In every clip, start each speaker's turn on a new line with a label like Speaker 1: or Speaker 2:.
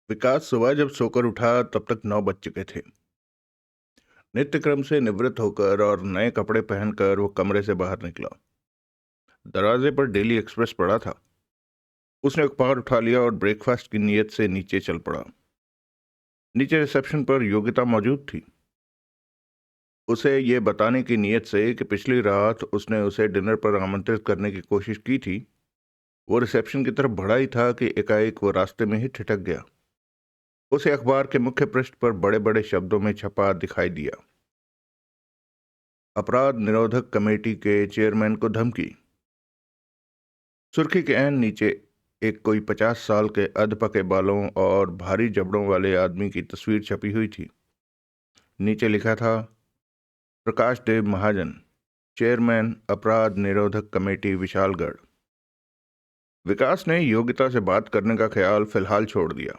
Speaker 1: विकास सुबह जब सोकर उठा तब तक 9 बज चुके थे। नित्य क्रम से निवृत्त होकर और नए कपड़े पहनकर वो कमरे से बाहर निकला। दरवाजे पर डेली एक्सप्रेस पड़ा था। उसने अखबार उठा लिया और ब्रेकफास्ट की नीयत से नीचे चल पड़ा। नीचे रिसेप्शन पर योगिता मौजूद थी। उसे ये बताने की नीयत से कि पिछली रात उसने उसे डिनर पर आमंत्रित करने की कोशिश की थी। वो रिसेप्शन की तरफ बढ़ा ही था कि एकाएक वो रास्ते में ही ठिठक गया। उसे अखबार के मुख्य पृष्ठ पर बड़े बड़े शब्दों में छपा दिखाई दिया। अपराध निरोधक कमेटी के चेयरमैन को धमकी। सुर्खी के ऐन नीचे एक कोई 50 साल के अधपके बालों और भारी जबड़ों वाले आदमी की तस्वीर छपी हुई थी। नीचे लिखा था, प्रकाश देव महाजन, चेयरमैन अपराध निरोधक कमेटी विशालगढ़। विकास ने योगिता से बात करने का ख्याल फिलहाल छोड़ दिया।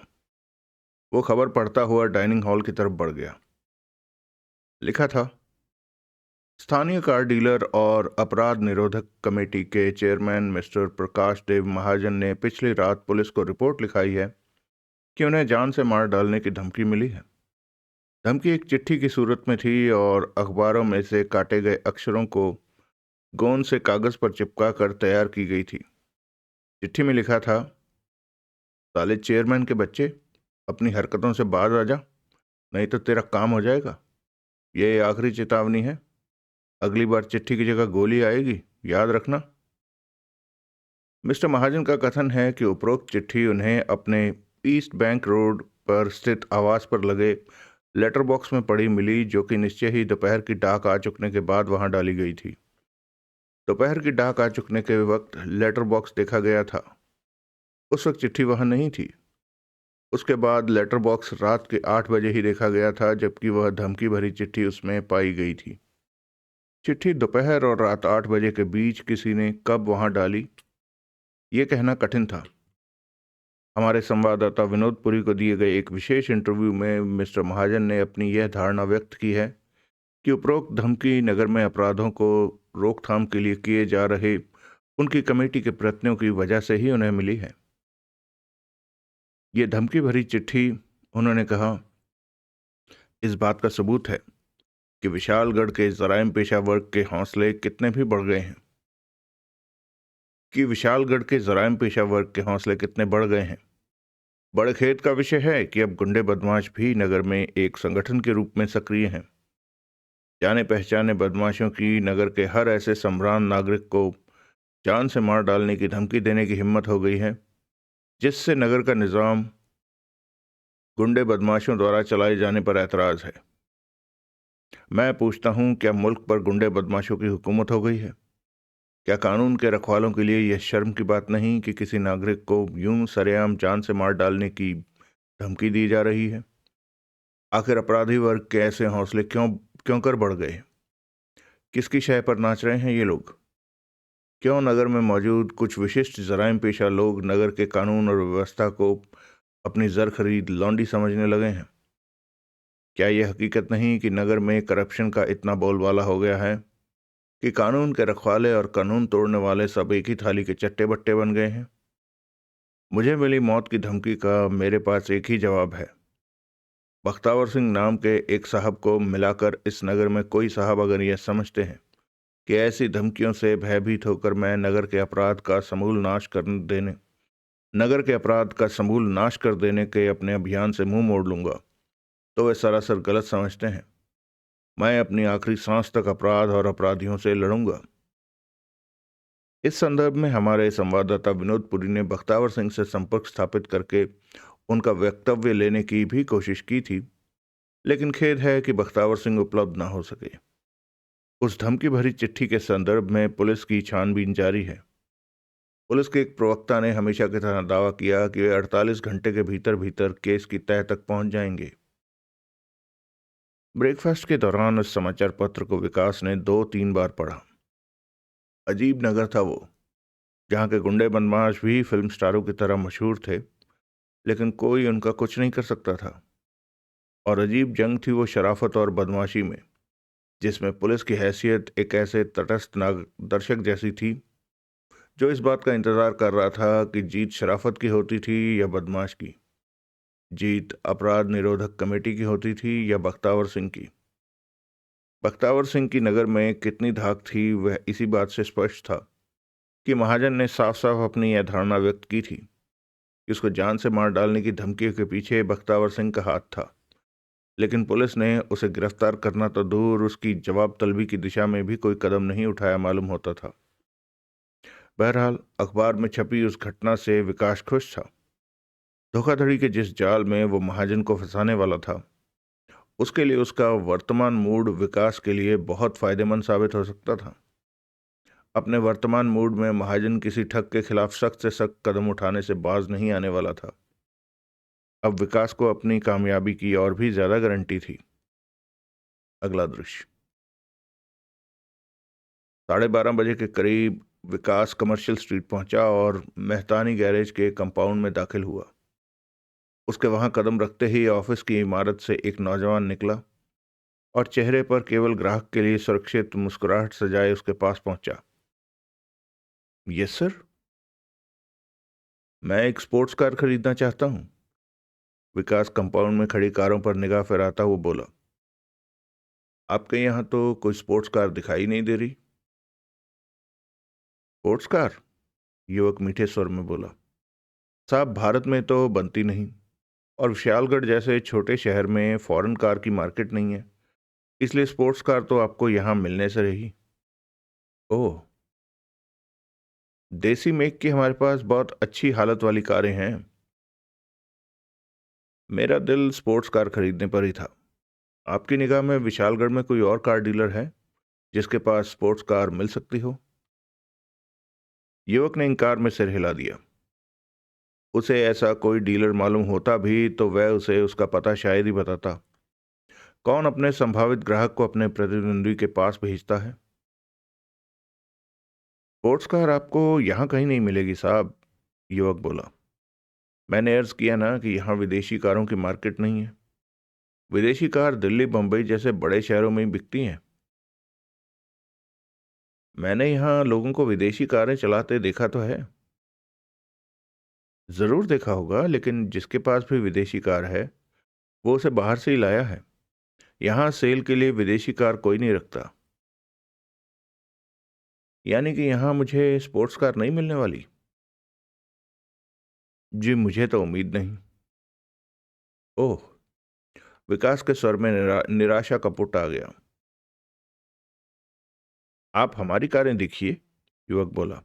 Speaker 1: वो खबर पढ़ता हुआ डाइनिंग हॉल की तरफ बढ़ गया। लिखा था, स्थानीय कार डीलर और अपराध निरोधक कमेटी के चेयरमैन मिस्टर प्रकाश देव महाजन ने पिछली रात पुलिस को रिपोर्ट लिखाई है कि उन्हें जान से मार डालने की धमकी मिली है। धमकी एक चिट्ठी की सूरत में थी और अखबारों में से काटे गए अक्षरों को गोंद से कागज पर चिपका कर तैयार की गई थी। चिट्ठी में लिखा था, साले चेयरमैन के बच्चे, अपनी हरकतों से बाज आ जा, नहीं तो तेरा काम हो जाएगा। ये आखिरी चेतावनी है। अगली बार चिट्ठी की जगह गोली आएगी, याद रखना। मिस्टर महाजन का कथन है कि उपरोक्त चिट्ठी उन्हें अपने ईस्ट बैंक रोड पर स्थित आवास पर लगे लेटर बॉक्स में पड़ी मिली, जो कि निश्चय ही दोपहर की डाक आ चुकने के बाद वहां डाली गई थी। दोपहर की डाक आ चुकने के वक्त लेटर बॉक्स देखा गया था। उस वक्त चिट्ठी वहां नहीं थी। उसके बाद लेटर बॉक्स रात के 8 बजे ही देखा गया था, जबकि वह धमकी भरी चिट्ठी उसमें पाई गई थी। चिट्ठी दोपहर और रात 8 बजे के बीच किसी ने कब वहां डाली, ये कहना कठिन था। हमारे संवाददाता विनोद पुरी को दिए गए एक विशेष इंटरव्यू में मिस्टर महाजन ने अपनी यह धारणा व्यक्त की है कि उपरोक्त धमकी नगर में अपराधों को रोकथाम के लिए किए जा रहे उनकी कमेटी के प्रयत्नों की वजह से ही उन्हें मिली है। ये धमकी भरी चिट्ठी, उन्होंने कहा, इस बात का सबूत है कि विशालगढ़ के जराइम पेशा वर्ग के हौसले कितने भी बढ़ गए हैं बड़े खेत का विषय है कि अब गुंडे बदमाश भी नगर में एक संगठन के रूप में सक्रिय हैं। जाने पहचाने बदमाशों की नगर के हर ऐसे सम्भ्रांत नागरिक को जान से मार डालने की धमकी देने की हिम्मत हो गई है, जिससे नगर का निजाम गुंडे बदमाशों द्वारा चलाए जाने पर ऐतराज है। मैं पूछता हूं, क्या मुल्क पर गुंडे बदमाशों की हुकूमत हो गई है? क्या कानून के रखवालों के लिए यह शर्म की बात नहीं कि किसी नागरिक को यूं सरेआम जान से मार डालने की धमकी दी जा रही है? आखिर अपराधी वर्ग के ऐसे हौसले क्यों क्यों कर बढ़ गए? किसकी शय पर नाच रहे हैं ये लोग? क्यों नगर में मौजूद कुछ विशिष्ट जराइम पेशा लोग नगर के कानून और व्यवस्था को अपनी जर खरीद लौंडी समझने लगे हैं? क्या यह हकीकत नहीं कि नगर में करप्शन का इतना बोलबाला हो गया है कि कानून के रखवाले और कानून तोड़ने वाले सब एक ही थाली के चट्टे बट्टे बन गए हैं? मुझे मिली मौत की धमकी का मेरे पास एक ही जवाब है। बख्तावर सिंह नाम के एक साहब को मिलाकर इस नगर में कोई साहब अगर यह समझते हैं कि ऐसी धमकियों से भयभीत होकर मैं नगर के अपराध का समूल नाश कर देने के अपने अभियान से मुंह मोड़ लूंगा, तो वे सरासर गलत समझते हैं। मैं अपनी आखिरी सांस तक अपराध और अपराधियों से लड़ूंगा। इस संदर्भ में हमारे संवाददाता विनोद पुरी ने बख्तावर सिंह से संपर्क स्थापित करके उनका वक्तव्य लेने की भी कोशिश की थी, लेकिन खेद है कि बख्तावर सिंह उपलब्ध न हो सके। उस धमकी भरी चिट्ठी के संदर्भ में पुलिस की छानबीन जारी है। पुलिस के एक प्रवक्ता ने हमेशा की तरह दावा किया कि वे 48 घंटे के भीतर भीतर केस की तह तक पहुंच जाएंगे। ब्रेकफास्ट के दौरान उस समाचार पत्र को विकास ने 2-3 बार पढ़ा। अजीब नगर था वो, जहाँ के गुंडे बदमाश भी फिल्म स्टारों की तरह मशहूर थे, लेकिन कोई उनका कुछ नहीं कर सकता था। और अजीब जंग थी वो शराफत और बदमाशी में, जिसमें पुलिस की हैसियत एक ऐसे तटस्थ दर्शक जैसी थी, जो इस बात का इंतजार कर रहा था कि जीत शराफत की होती थी या बदमाश की। जीत अपराध निरोधक कमेटी की होती थी या बख्तावर सिंह की? बख्तावर सिंह की नगर में कितनी धाक थी, वह इसी बात से स्पष्ट था कि महाजन ने साफ साफ अपनी यह धारणा व्यक्त की थी कि उसको जान से मार डालने की धमकियों के पीछे बख्तावर सिंह का हाथ था। लेकिन पुलिस ने उसे गिरफ्तार करना तो दूर, उसकी जवाब तलबी की दिशा में भी कोई कदम नहीं उठाया मालूम होता था। बहरहाल अखबार में छपी उस घटना से विकास खुश था। धोखाधड़ी के जिस जाल में वो महाजन को फंसाने वाला था, उसके लिए उसका वर्तमान मूड विकास के लिए बहुत फायदेमंद साबित हो सकता था। अपने वर्तमान मूड में महाजन किसी ठग के खिलाफ सख्त से सख्त कदम उठाने से बाज नहीं आने वाला था। अब विकास को अपनी कामयाबी की और भी ज्यादा गारंटी थी। अगला दृश्य। 12:30 बजे के करीब विकास कमर्शियल स्ट्रीट पहुंचा और मेहतानी गैरेज के कंपाउंड में दाखिल हुआ। उसके वहां कदम रखते ही ऑफिस की इमारत से एक नौजवान निकला और चेहरे पर केवल ग्राहक के लिए सुरक्षित मुस्कुराहट सजाए उसके पास पहुंचा। यस सर, मैं एक स्पोर्ट्स कार खरीदना चाहता हूं। विकास कंपाउंड में खड़ी कारों पर निगाह फिराता हुआ बोला। आपके यहाँ तो कोई स्पोर्ट्स कार दिखाई नहीं दे रही। Sports car? युवक मीठे स्वर में बोला। साहब, भारत में तो बनती नहीं, और विशालगढ़ जैसे छोटे शहर में फॉरेन कार की मार्केट नहीं है, इसलिए स्पोर्ट्स कार तो आपको यहाँ मिलने से रही। ओह, देसी मेक की हमारे पास बहुत अच्छी हालत वाली कारें हैं। मेरा दिल स्पोर्ट्स कार खरीदने पर ही था। आपकी निगाह में विशालगढ़ में कोई और कार डीलर है जिसके पास स्पोर्ट्स कार मिल सकती हो? युवक ने इनकार में सिर हिला दिया। उसे ऐसा कोई डीलर मालूम होता भी तो वह उसे उसका पता शायद ही बताता। कौन अपने संभावित ग्राहक को अपने प्रतिद्वंदी के पास भेजता है? स्पोर्ट्स कार आपको यहाँ कहीं नहीं मिलेगी साहब, युवक बोला। मैंने अर्ज किया ना कि यहाँ विदेशी कारों की मार्केट नहीं है। विदेशी कार दिल्ली बम्बई जैसे बड़े शहरों में ही बिकती हैं। मैंने यहाँ लोगों को विदेशी कारें चलाते देखा तो है। जरूर देखा होगा, लेकिन जिसके पास भी विदेशी कार है वो उसे बाहर से ही लाया है। यहाँ सेल के लिए विदेशी कार कोई नहीं रखता। यानी कि यहाँ मुझे स्पोर्ट्स कार नहीं मिलने वाली? जी, मुझे तो उम्मीद नहीं। ओह, विकास के स्वर में निराशा का पुट आ गया। आप हमारी कारें देखिए, युवक बोला।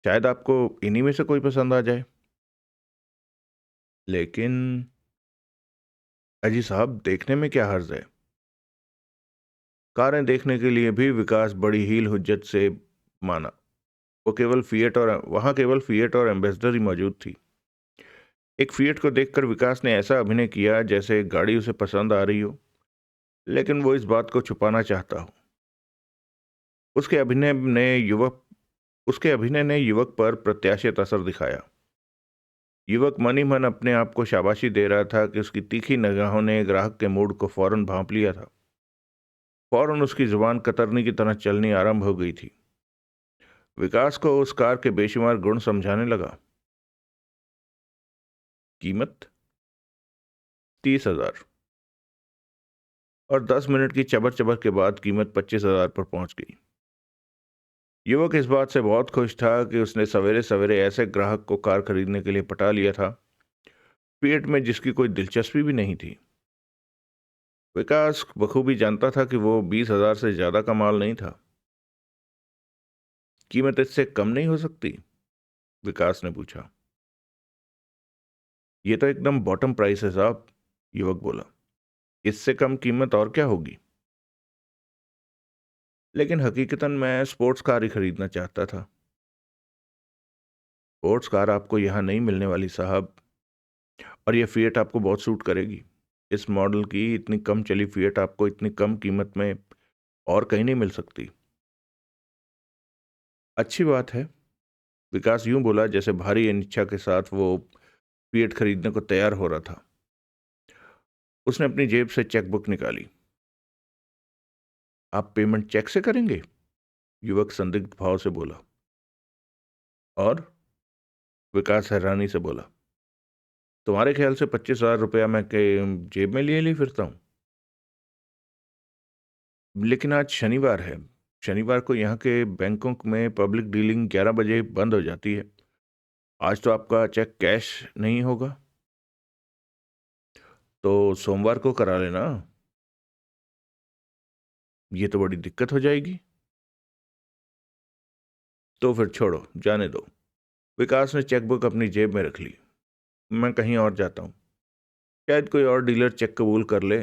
Speaker 1: शायद आपको इन्हीं में से कोई पसंद आ जाए। लेकिन अजी साहब, देखने में क्या हर्ज है? कारें देखने के लिए भी विकास बड़ी हील हुज्जत से माना। वहां केवल फिएट और एम्बेसडर ही मौजूद थी। एक फिएट को देखकर विकास ने ऐसा अभिनय किया जैसे गाड़ी उसे पसंद आ रही हो, लेकिन वो इस बात को छुपाना चाहता हो। उसके अभिनय ने युवक उसके अभिनय ने युवक पर प्रत्याशित असर दिखाया। युवक मन ही मन अपने आप को शाबाशी दे रहा था कि उसकी तीखी निगाहों ने ग्राहक के मूड को फौरन भांप लिया था। फौरन उसकी जुबान कतरनी की तरह चलनी आरंभ हो गई थी। विकास को उस कार के बेशुमार गुण समझाने लगा। कीमत 30,000। और 10 मिनट की चबर चबर के बाद कीमत 25,000 पर पहुंच गई। युवक इस बात से बहुत खुश था कि उसने सवेरे सवेरे ऐसे ग्राहक को कार खरीदने के लिए पटा लिया था, पेट में जिसकी कोई दिलचस्पी भी नहीं थी। विकास बखूबी जानता था कि वो 20,000 से ज्यादा का माल नहीं था। कीमत इससे कम नहीं हो सकती? विकास ने पूछा। ये तो एकदम बॉटम प्राइस है साहब, युवक बोला। इससे कम कीमत और क्या होगी? लेकिन हकीकतन मैं स्पोर्ट्स कार ही खरीदना चाहता था। स्पोर्ट्स कार आपको यहाँ नहीं मिलने वाली साहब, और ये फिएट आपको बहुत सूट करेगी। इस मॉडल की इतनी कम चली फिएट आपको इतनी कम कीमत में और कहीं नहीं मिल सकती। अच्छी बात है, विकास यूं बोला जैसे भारी अनिच्छा के साथ वो फिएट खरीदने को तैयार हो रहा था। उसने अपनी जेब से चेकबुक निकाली। आप पेमेंट चेक से करेंगे? युवक संदिग्ध भाव से बोला। और? विकास हैरानी से बोला। तुम्हारे ख्याल से 25,000 रुपया मैं के जेब में लिए फिरता हूँ? लेकिन आज शनिवार है। शनिवार को यहाँ के बैंकों में पब्लिक डीलिंग 11 बजे बंद हो जाती है। आज तो आपका चेक कैश नहीं होगा, तो सोमवार को करा लेना। ये तो बड़ी दिक्कत हो जाएगी। तो फिर छोड़ो, जाने दो। विकास ने चेकबुक अपनी जेब में रख ली। मैं कहीं और जाता हूँ, शायद कोई और डीलर चेक कबूल कर ले।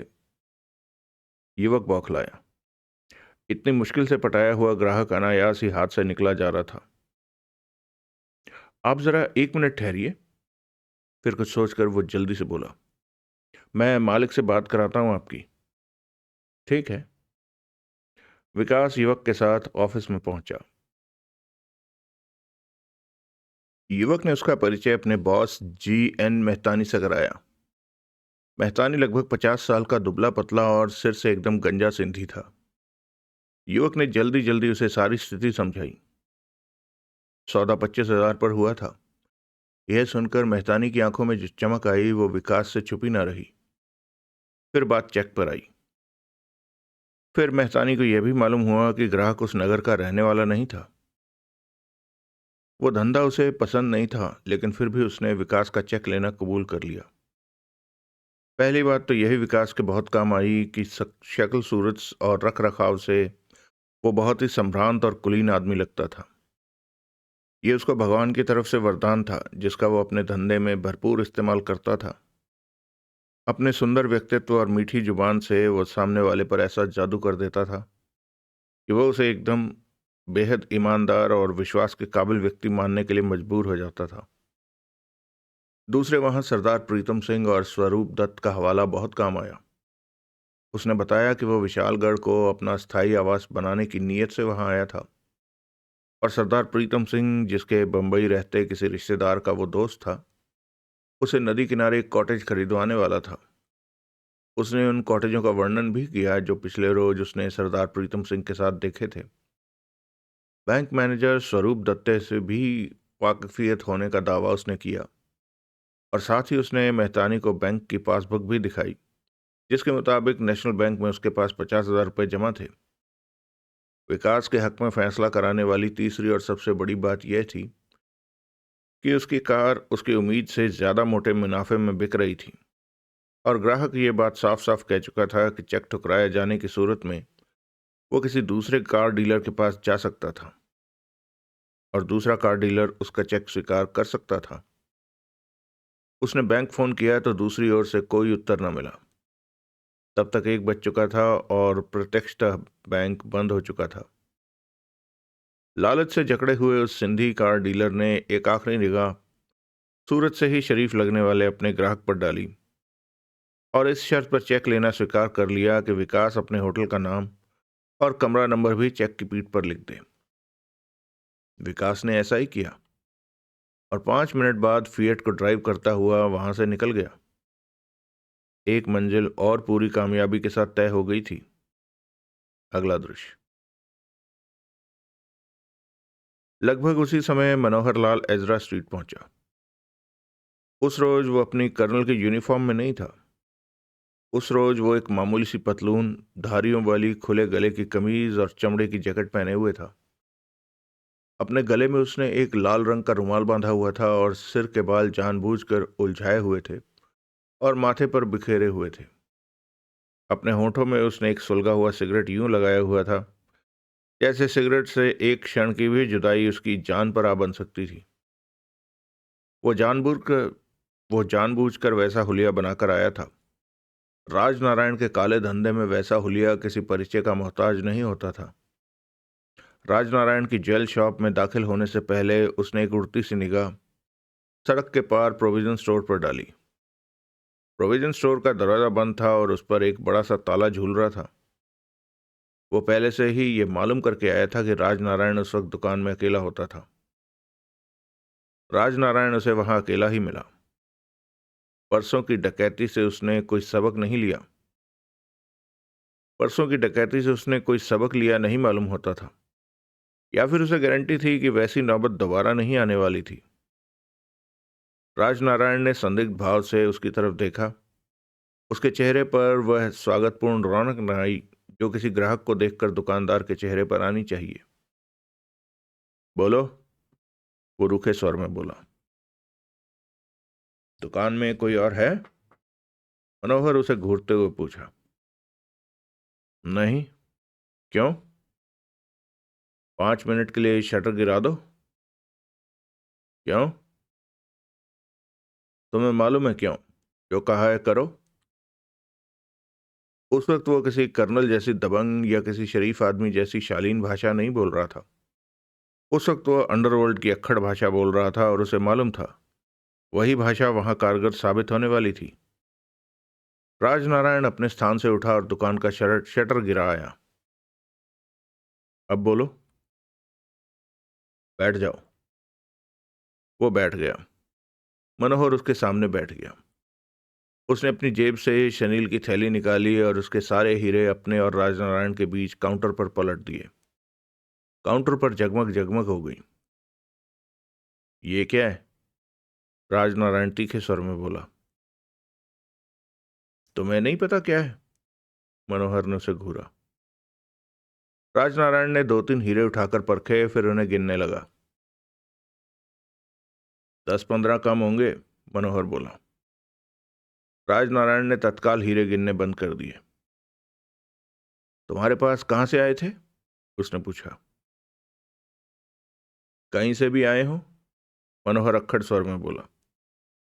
Speaker 1: युवक बौखलाया। इतनी मुश्किल से पटाया हुआ ग्राहक अनायास ही हाथ से निकला जा रहा था। आप जरा 1 मिनट ठहरिए। फिर कुछ सोचकर वो जल्दी से बोला, मैं मालिक से बात कराता हूँ आपकी। ठीक है। विकास युवक के साथ ऑफिस में पहुंचा। युवक ने उसका परिचय अपने बॉस G.N. मेहतानी से कराया। मेहतानी लगभग 50 साल का दुबला पतला और सिर से एकदम गंजा सिंधी था। युवक ने जल्दी जल्दी उसे सारी स्थिति समझाई। सौदा 25,000 पर हुआ था। यह सुनकर मेहतानी की आंखों में जो चमक आई वो विकास से छुपी ना रही। फिर बात चेक पर आई। फिर मेहतानी को यह भी मालूम हुआ कि ग्राहक उस नगर का रहने वाला नहीं था। वो धंधा उसे पसंद नहीं था, लेकिन फिर भी उसने विकास का चेक लेना कबूल कर लिया। पहली बात तो यही विकास के बहुत काम आई कि शक्ल सूरत और रख रखाव से वो बहुत ही संभ्रांत और कुलीन आदमी लगता था। ये उसको भगवान की तरफ से वरदान था, जिसका वो अपने धंधे में भरपूर इस्तेमाल करता था। अपने सुंदर व्यक्तित्व और मीठी जुबान से वो सामने वाले पर ऐसा जादू कर देता था कि वो उसे एकदम बेहद ईमानदार और विश्वास के काबिल व्यक्ति मानने के लिए मजबूर हो जाता था। दूसरे वहां सरदार प्रीतम सिंह और स्वरूप दत्त का हवाला बहुत काम आया। उसने बताया कि वो विशालगढ़ को अपना स्थायी आवास बनाने की नीयत से वहां आया था, और सरदार प्रीतम सिंह, जिसके बंबई रहते किसी रिश्तेदार का वो दोस्त था, उसे नदी किनारे एक कॉटेज खरीदवाने वाला था। उसने उन कॉटेजों का वर्णन भी किया जो पिछले रोज उसने सरदार प्रीतम सिंह के साथ देखे थे। बैंक मैनेजर स्वरूप दत्ते से भी वाकफियत होने का दावा उसने किया, और साथ ही उसने मेहतानी को बैंक की पासबुक भी दिखाई, जिसके मुताबिक नेशनल बैंक में उसके पास 50,000 रुपये जमा थे। विकास के हक में फैसला कराने वाली तीसरी और सबसे बड़ी बात यह थी कि उसकी कार उसकी उम्मीद से ज्यादा मोटे मुनाफे में बिक रही थी, और ग्राहक ये बात साफ साफ कह चुका था कि चेक ठुकराए जाने की सूरत में वो किसी दूसरे कार डीलर के पास जा सकता था, और दूसरा कार डीलर उसका चेक स्वीकार कर सकता था। उसने बैंक फोन किया तो दूसरी ओर से कोई उत्तर न मिला। तब तक 1 बज चुका था और प्रत्यक्षतः बैंक बंद हो चुका था। लालच से जकड़े हुए उस सिंधी कार डीलर ने एक आखिरी निगाह सूरत से ही शरीफ लगने वाले अपने ग्राहक पर डाली, और इस शर्त पर चेक लेना स्वीकार कर लिया कि विकास अपने होटल का नाम और कमरा नंबर भी चेक की पीठ पर लिख दे। विकास ने ऐसा ही किया, और 5 मिनट बाद फिएट को ड्राइव करता हुआ वहां से निकल गया। एक मंजिल और पूरी कामयाबी के साथ तय हो गई थी। अगला दृश्य। लगभग उसी समय मनोहर लाल एजरा स्ट्रीट पहुंचा। उस रोज वो अपनी कर्नल के यूनिफॉर्म में नहीं था। उस रोज वो एक मामूली सी पतलून, धारियों वाली खुले गले की कमीज और चमड़े की जैकेट पहने हुए था। अपने गले में उसने एक लाल रंग का रुमाल बांधा हुआ था, और सिर के बाल जानबूझकर उलझाए हुए थे और माथे पर बिखेरे हुए थे। अपने होठों में उसने एक सुलगा हुआ सिगरेट यूं लगाया हुआ था जैसे सिगरेट से एक क्षण की भी जुदाई उसकी जान पर आ बन सकती थी। वो जानबूझकर वो जानबूझकर वैसा हुलिया बनाकर आया था। राजनारायण के काले धंधे में वैसा हुलिया किसी परिचय का मोहताज नहीं होता था। राजनारायण की ज्वेल शॉप में दाखिल होने से पहले उसने एक उड़ती सी निगाह सड़क के पार प्रोविजन स्टोर पर डाली। प्रोविजन स्टोर का दरवाजा बंद था और उस पर एक बड़ा सा ताला झूल रहा था। वो पहले से ही ये मालूम करके आया था कि राजनारायण उस वक्त दुकान में अकेला होता था। राजनारायण उसे वहां अकेला ही मिला। परसों की डकैती से उसने कोई सबक नहीं लिया। परसों की डकैती से उसने कोई सबक लिया नहीं मालूम होता था, या फिर उसे गारंटी थी कि वैसी नौबत दोबारा नहीं आने वाली थी। राजनारायण ने संदिग्ध भाव से उसकी तरफ देखा। उसके चेहरे पर वह स्वागतपूर्ण रौनक न आई जो किसी ग्राहक को देखकर दुकानदार के चेहरे पर आनी चाहिए। बोलो, वो रूखे स्वर में बोला। दुकान में कोई और है? मनोहर उसे घूरते हुए पूछा। नहीं। क्यों? 5 मिनट के लिए शटर गिरा दो। क्यों? तुम्हें मालूम है क्यों? जो कहा है करो। उस वक्त वो किसी कर्नल जैसी दबंग या किसी शरीफ आदमी जैसी शालीन भाषा नहीं बोल रहा था। उस वक्त वो अंडरवर्ल्ड की अक्खड़ भाषा बोल रहा था और उसे मालूम था वही भाषा वहां कारगर साबित होने वाली थी। राजनारायण अपने स्थान से उठा और दुकान का शटर गिराया। अब बोलो। बैठ जाओ। वो बैठ गया। मनोहर उसके सामने बैठ गया। उसने अपनी जेब से शनील की थैली निकाली और उसके सारे हीरे अपने और राजनारायण के बीच काउंटर पर पलट दिए। काउंटर पर जगमग जगमग हो गई। ये क्या है? राजनारायण तीखे स्वर में बोला। तुम्हें नहीं पता क्या है? मनोहर ने उसे घूरा। राजनारायण ने 2-3 हीरे उठाकर परखे, फिर उन्हें गिनने लगा। 10-15 कम होंगे, मनोहर बोला। राजनारायण ने तत्काल हीरे गिनने बंद कर दिए। तुम्हारे पास कहां से आए थे? उसने पूछा। कहीं से भी आए हो, मनोहर अक्खड़ स्वर में बोला।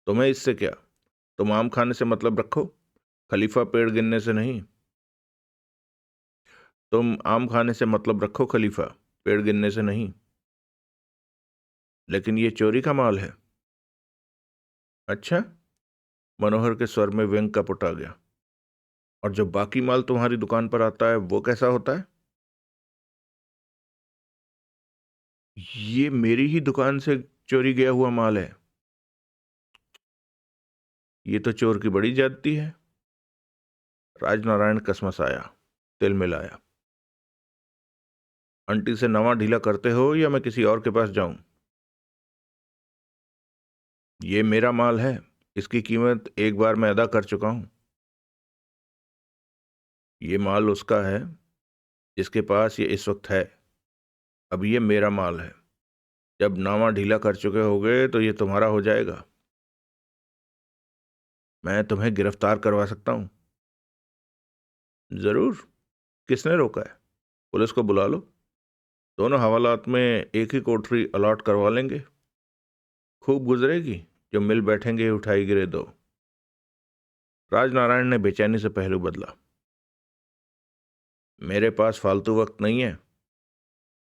Speaker 1: तुम्हें इससे क्या? तुम आम खाने से मतलब रखो, खलीफा पेड़ गिनने से नहीं। तुम आम खाने से मतलब रखो, खलीफा पेड़ गिनने से नहीं। लेकिन ये चोरी का माल है। अच्छा? मनोहर के स्वर में व्यंग का पुट आ गया। और जो बाकी माल तुम्हारी दुकान पर आता है वो कैसा होता है? ये मेरी ही दुकान से चोरी गया हुआ माल है। ये तो चोर की बड़ी ज्यादती है। राजनारायण कसमसाया, तिल मिलाया। आंटी से नवा ढीला करते हो या मैं किसी और के पास जाऊं? ये मेरा माल है, इसकी कीमत एक बार मैं अदा कर चुका हूं। ये माल उसका है जिसके पास ये इस वक्त है। अब ये मेरा माल है। जब नामा ढीला कर चुके होगे तो ये तुम्हारा हो जाएगा। मैं तुम्हें गिरफ्तार करवा सकता हूं। जरूर। किसने रोका है? पुलिस को बुला लो। दोनों हवालात में एक ही कोठरी अलॉट करवा लेंगे। खूब गुजरेगी जो मिल बैठेंगे उठाई गिरे दो। राजनारायण ने बेचैनी से पहलू बदला। मेरे पास फालतू वक्त नहीं है,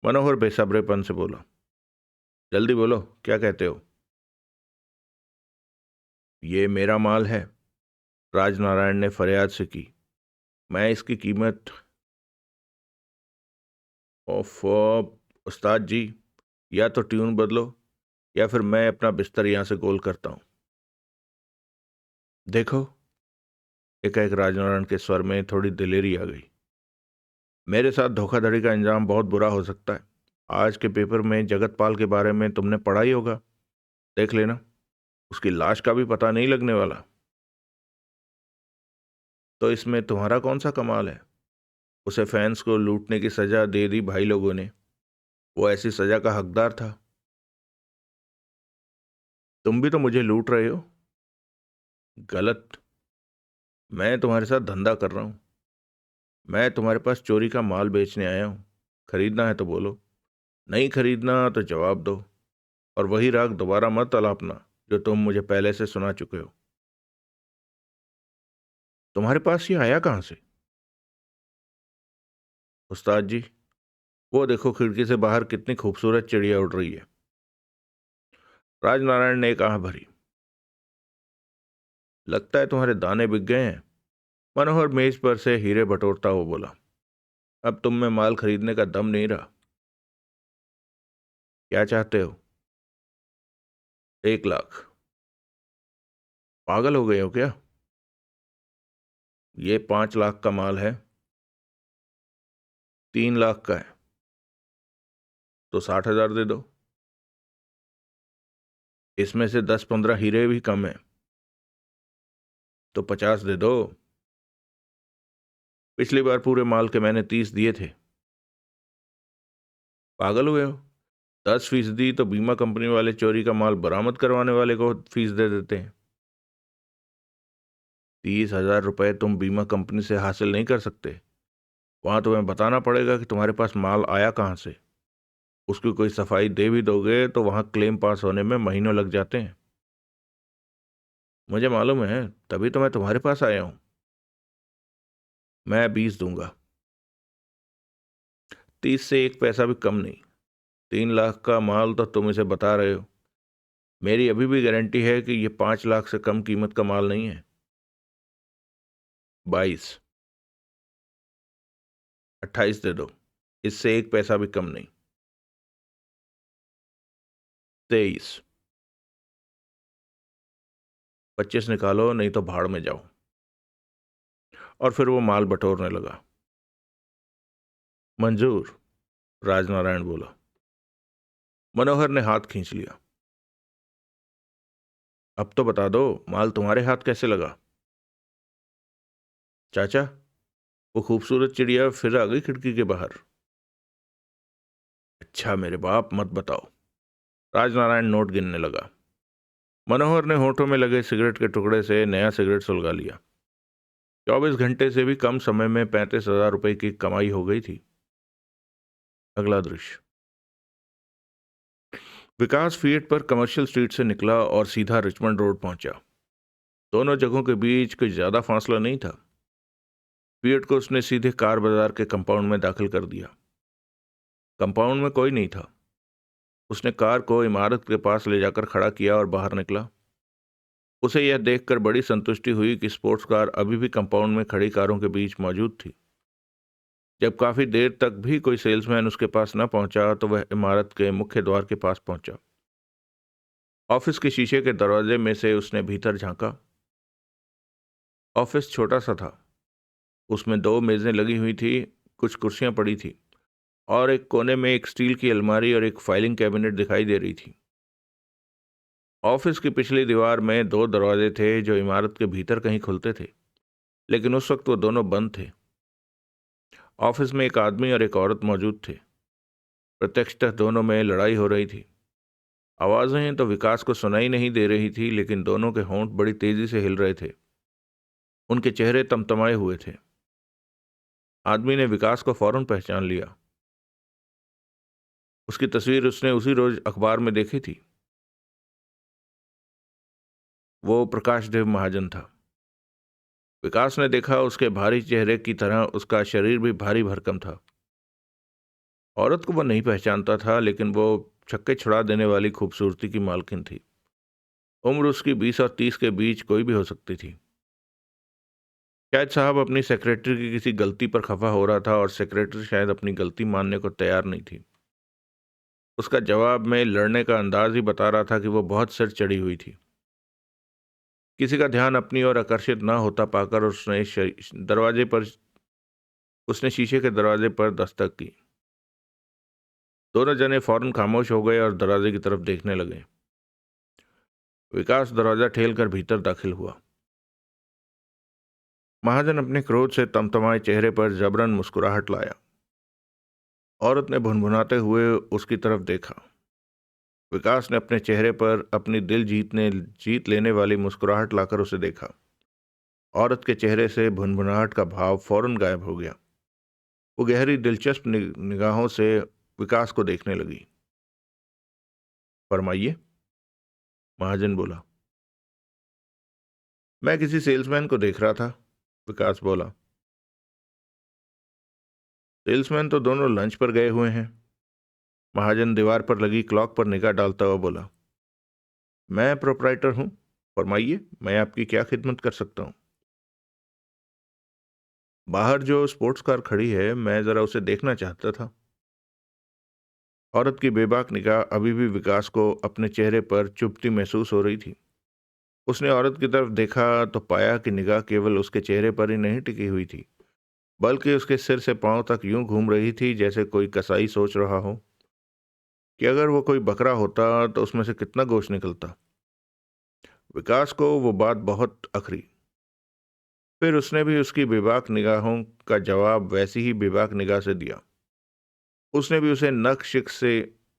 Speaker 1: मनोहर बेसब्रेपन से बोला। जल्दी बोलो, क्या कहते हो? ये मेरा माल है, राजनारायण ने फरियाद से की। मैं इसकी कीमत। ओफ उस्ताद जी, या तो ट्यून बदलो या फिर मैं अपना बिस्तर यहां से गोल करता हूं। देखो, एकाएक राजनारायण के स्वर में थोड़ी दिलेरी आ गई। मेरे साथ धोखाधड़ी का इंजाम बहुत बुरा हो सकता है। आज के पेपर में जगतपाल के बारे में तुमने पढ़ा ही होगा। देख लेना, उसकी लाश का भी पता नहीं लगने वाला। तो इसमें तुम्हारा कौन सा कमाल है? उसे फैंस को लूटने की सजा दे दी भाई लोगों ने। वो ऐसी सजा का हकदार था। तुम भी तो मुझे लूट रहे हो। गलत। मैं तुम्हारे साथ धंधा कर रहा हूं। मैं तुम्हारे पास चोरी का माल बेचने आया हूं। खरीदना है तो बोलो, नहीं खरीदना तो जवाब दो। और वही राग दोबारा मत अलापना जो तुम मुझे पहले से सुना चुके हो। तुम्हारे पास ये आया कहां से? उस्ताद जी, वो देखो खिड़की से बाहर कितनी खूबसूरत चिड़िया उड़ रही है। राजनारायण ने एक आह भरी। लगता है तुम्हारे दाने बिक गए हैं, मनोहर मेज पर से हीरे बटोरता हुआ बोला। अब तुम में माल खरीदने का दम नहीं रहा। क्या चाहते हो? 1 लाख। पागल हो गए हो क्या? ये 5 लाख का माल है। 3 लाख का है तो 60,000 दे दो। इसमें से 10-15 हीरे भी कम है, तो 50 दे दो। पिछली बार पूरे माल के मैंने 30 दिए थे। पागल हुए हो? 10% तो बीमा कंपनी वाले चोरी का माल बरामद करवाने वाले को फीस दे देते हैं। 30,000 रुपये तुम बीमा कंपनी से हासिल नहीं कर सकते। वहां तुम्हें बताना पड़ेगा कि तुम्हारे पास माल आया कहाँ से। उसकी कोई सफाई दे भी दोगे तो वहां क्लेम पास होने में महीनों लग जाते हैं। मुझे मालूम है, तभी तो मैं तुम्हारे पास आया हूं। मैं 20 दूंगा। 30 से एक पैसा भी कम नहीं। 3 लाख का माल तो तुम इसे बता रहे हो। मेरी अभी भी गारंटी है कि ये 5 लाख से कम कीमत का माल नहीं है। 22। 28 दे दो। इससे एक पैसा भी कम नहीं। 23। 25 निकालो, नहीं तो भाड़ में जाओ। और फिर वो माल बटोरने लगा। मंजूर, राजनारायण बोला। मनोहर ने हाथ खींच लिया। अब तो बता दो, माल तुम्हारे हाथ कैसे लगा? चाचा, वो खूबसूरत चिड़िया फिर आ गई खिड़की के बाहर। अच्छा मेरे बाप, मत बताओ। राजनारायण नोट गिनने लगा। मनोहर ने होठों में लगे सिगरेट के टुकड़े से नया सिगरेट सुलगा लिया। 24 घंटे से भी कम समय में 35,000 रुपये की कमाई हो गई थी। अगला दृश्य। विकास फिएट पर कमर्शियल स्ट्रीट से निकला और सीधा रिचमंड रोड पहुंचा। दोनों जगहों के बीच कोई ज्यादा फासला नहीं था। फिएट को उसने सीधे कार बाजार के कंपाउंड में दाखिल कर दिया। कंपाउंड में कोई नहीं था। उसने कार को इमारत के पास ले जाकर खड़ा किया और बाहर निकला। उसे यह देखकर बड़ी संतुष्टि हुई कि स्पोर्ट्स कार अभी भी कंपाउंड में खड़ी कारों के बीच मौजूद थी। जब काफी देर तक भी कोई सेल्समैन उसके पास न पहुंचा तो वह इमारत के मुख्य द्वार के पास पहुंचा। ऑफिस के शीशे के दरवाजे में से उसने भीतर झांका। ऑफिस छोटा सा था। उसमें 2 मेजें लगी हुई थी, कुछ कुर्सियां पड़ी थी और एक कोने में एक स्टील की अलमारी और एक फाइलिंग कैबिनेट दिखाई दे रही थी। ऑफिस की पिछली दीवार में 2 दरवाजे थे जो इमारत के भीतर कहीं खुलते थे, लेकिन उस वक्त वो दोनों बंद थे। ऑफिस में एक आदमी और एक औरत मौजूद थे। प्रत्यक्षतः दोनों में लड़ाई हो रही थी। आवाजें तो विकास को सुनाई नहीं दे रही थी, लेकिन दोनों के होंठ बड़ी तेजी से हिल रहे थे। उनके चेहरे तमतमाए हुए थे। आदमी ने विकास को फौरन पहचान लिया। उसकी तस्वीर उसने उसी रोज अखबार में देखी थी। वो प्रकाश देव महाजन था। विकास ने देखा, उसके भारी चेहरे की तरह उसका शरीर भी भारी भरकम था। औरत को वो नहीं पहचानता था, लेकिन वो छक्के छुड़ा देने वाली खूबसूरती की मालकिन थी। उम्र उसकी 20 और 30 के बीच कोई भी हो सकती थी। शायद साहब अपनी सेक्रेटरी की किसी गलती पर खफा हो रहा था और सेक्रेटरी शायद अपनी गलती मानने को तैयार नहीं थी। उसका जवाब में लड़ने का अंदाज ही बता रहा था कि वो बहुत सिर चढ़ी हुई थी। किसी का ध्यान अपनी ओर आकर्षित ना होता पाकर उसने शीशे के दरवाजे पर दस्तक की। दोनों जने फौरन खामोश हो गए और दरवाजे की तरफ देखने लगे। विकास दरवाजा ठेलकर भीतर दाखिल हुआ। महाजन अपने क्रोध से तमतमाए चेहरे पर जबरन मुस्कुराहट लाया। औरत ने भुनभुनाते हुए उसकी तरफ देखा। विकास ने अपने चेहरे पर अपनी जीत लेने वाली मुस्कुराहट लाकर उसे देखा। औरत के चेहरे से भुनभुनाहट का भाव फौरन गायब हो गया। वो गहरी दिलचस्प निगाहों से विकास को देखने लगी। फरमाइए, महाजन बोला। मैं किसी सेल्समैन को देख रहा था, विकास बोला। सेल्समैन तो दोनों लंच पर गए हुए हैं। महाजन दीवार पर लगी क्लॉक पर निगाह डालता हुआ बोला। मैं प्रोपराइटर हूं, फरमाइए, मैं आपकी क्या खिदमत कर सकता हूं। बाहर जो स्पोर्ट्स कार खड़ी है, मैं जरा उसे देखना चाहता था। औरत की बेबाक निगाह अभी भी विकास को अपने चेहरे पर चुभती महसूस हो रही थी। उसने औरत की तरफ देखा तो पाया कि निगाह केवल उसके चेहरे पर ही नहीं टिकी हुई थी, बल्कि उसके सिर से पांव तक यूं घूम रही थी जैसे कोई कसाई सोच रहा हो कि अगर वो कोई बकरा होता तो उसमें से कितना गोश्त निकलता। विकास को वो बात बहुत अखरी। फिर उसने भी उसकी बेबाक निगाहों का जवाब वैसी ही बेबाक निगाह से दिया। उसने भी उसे नक शिक से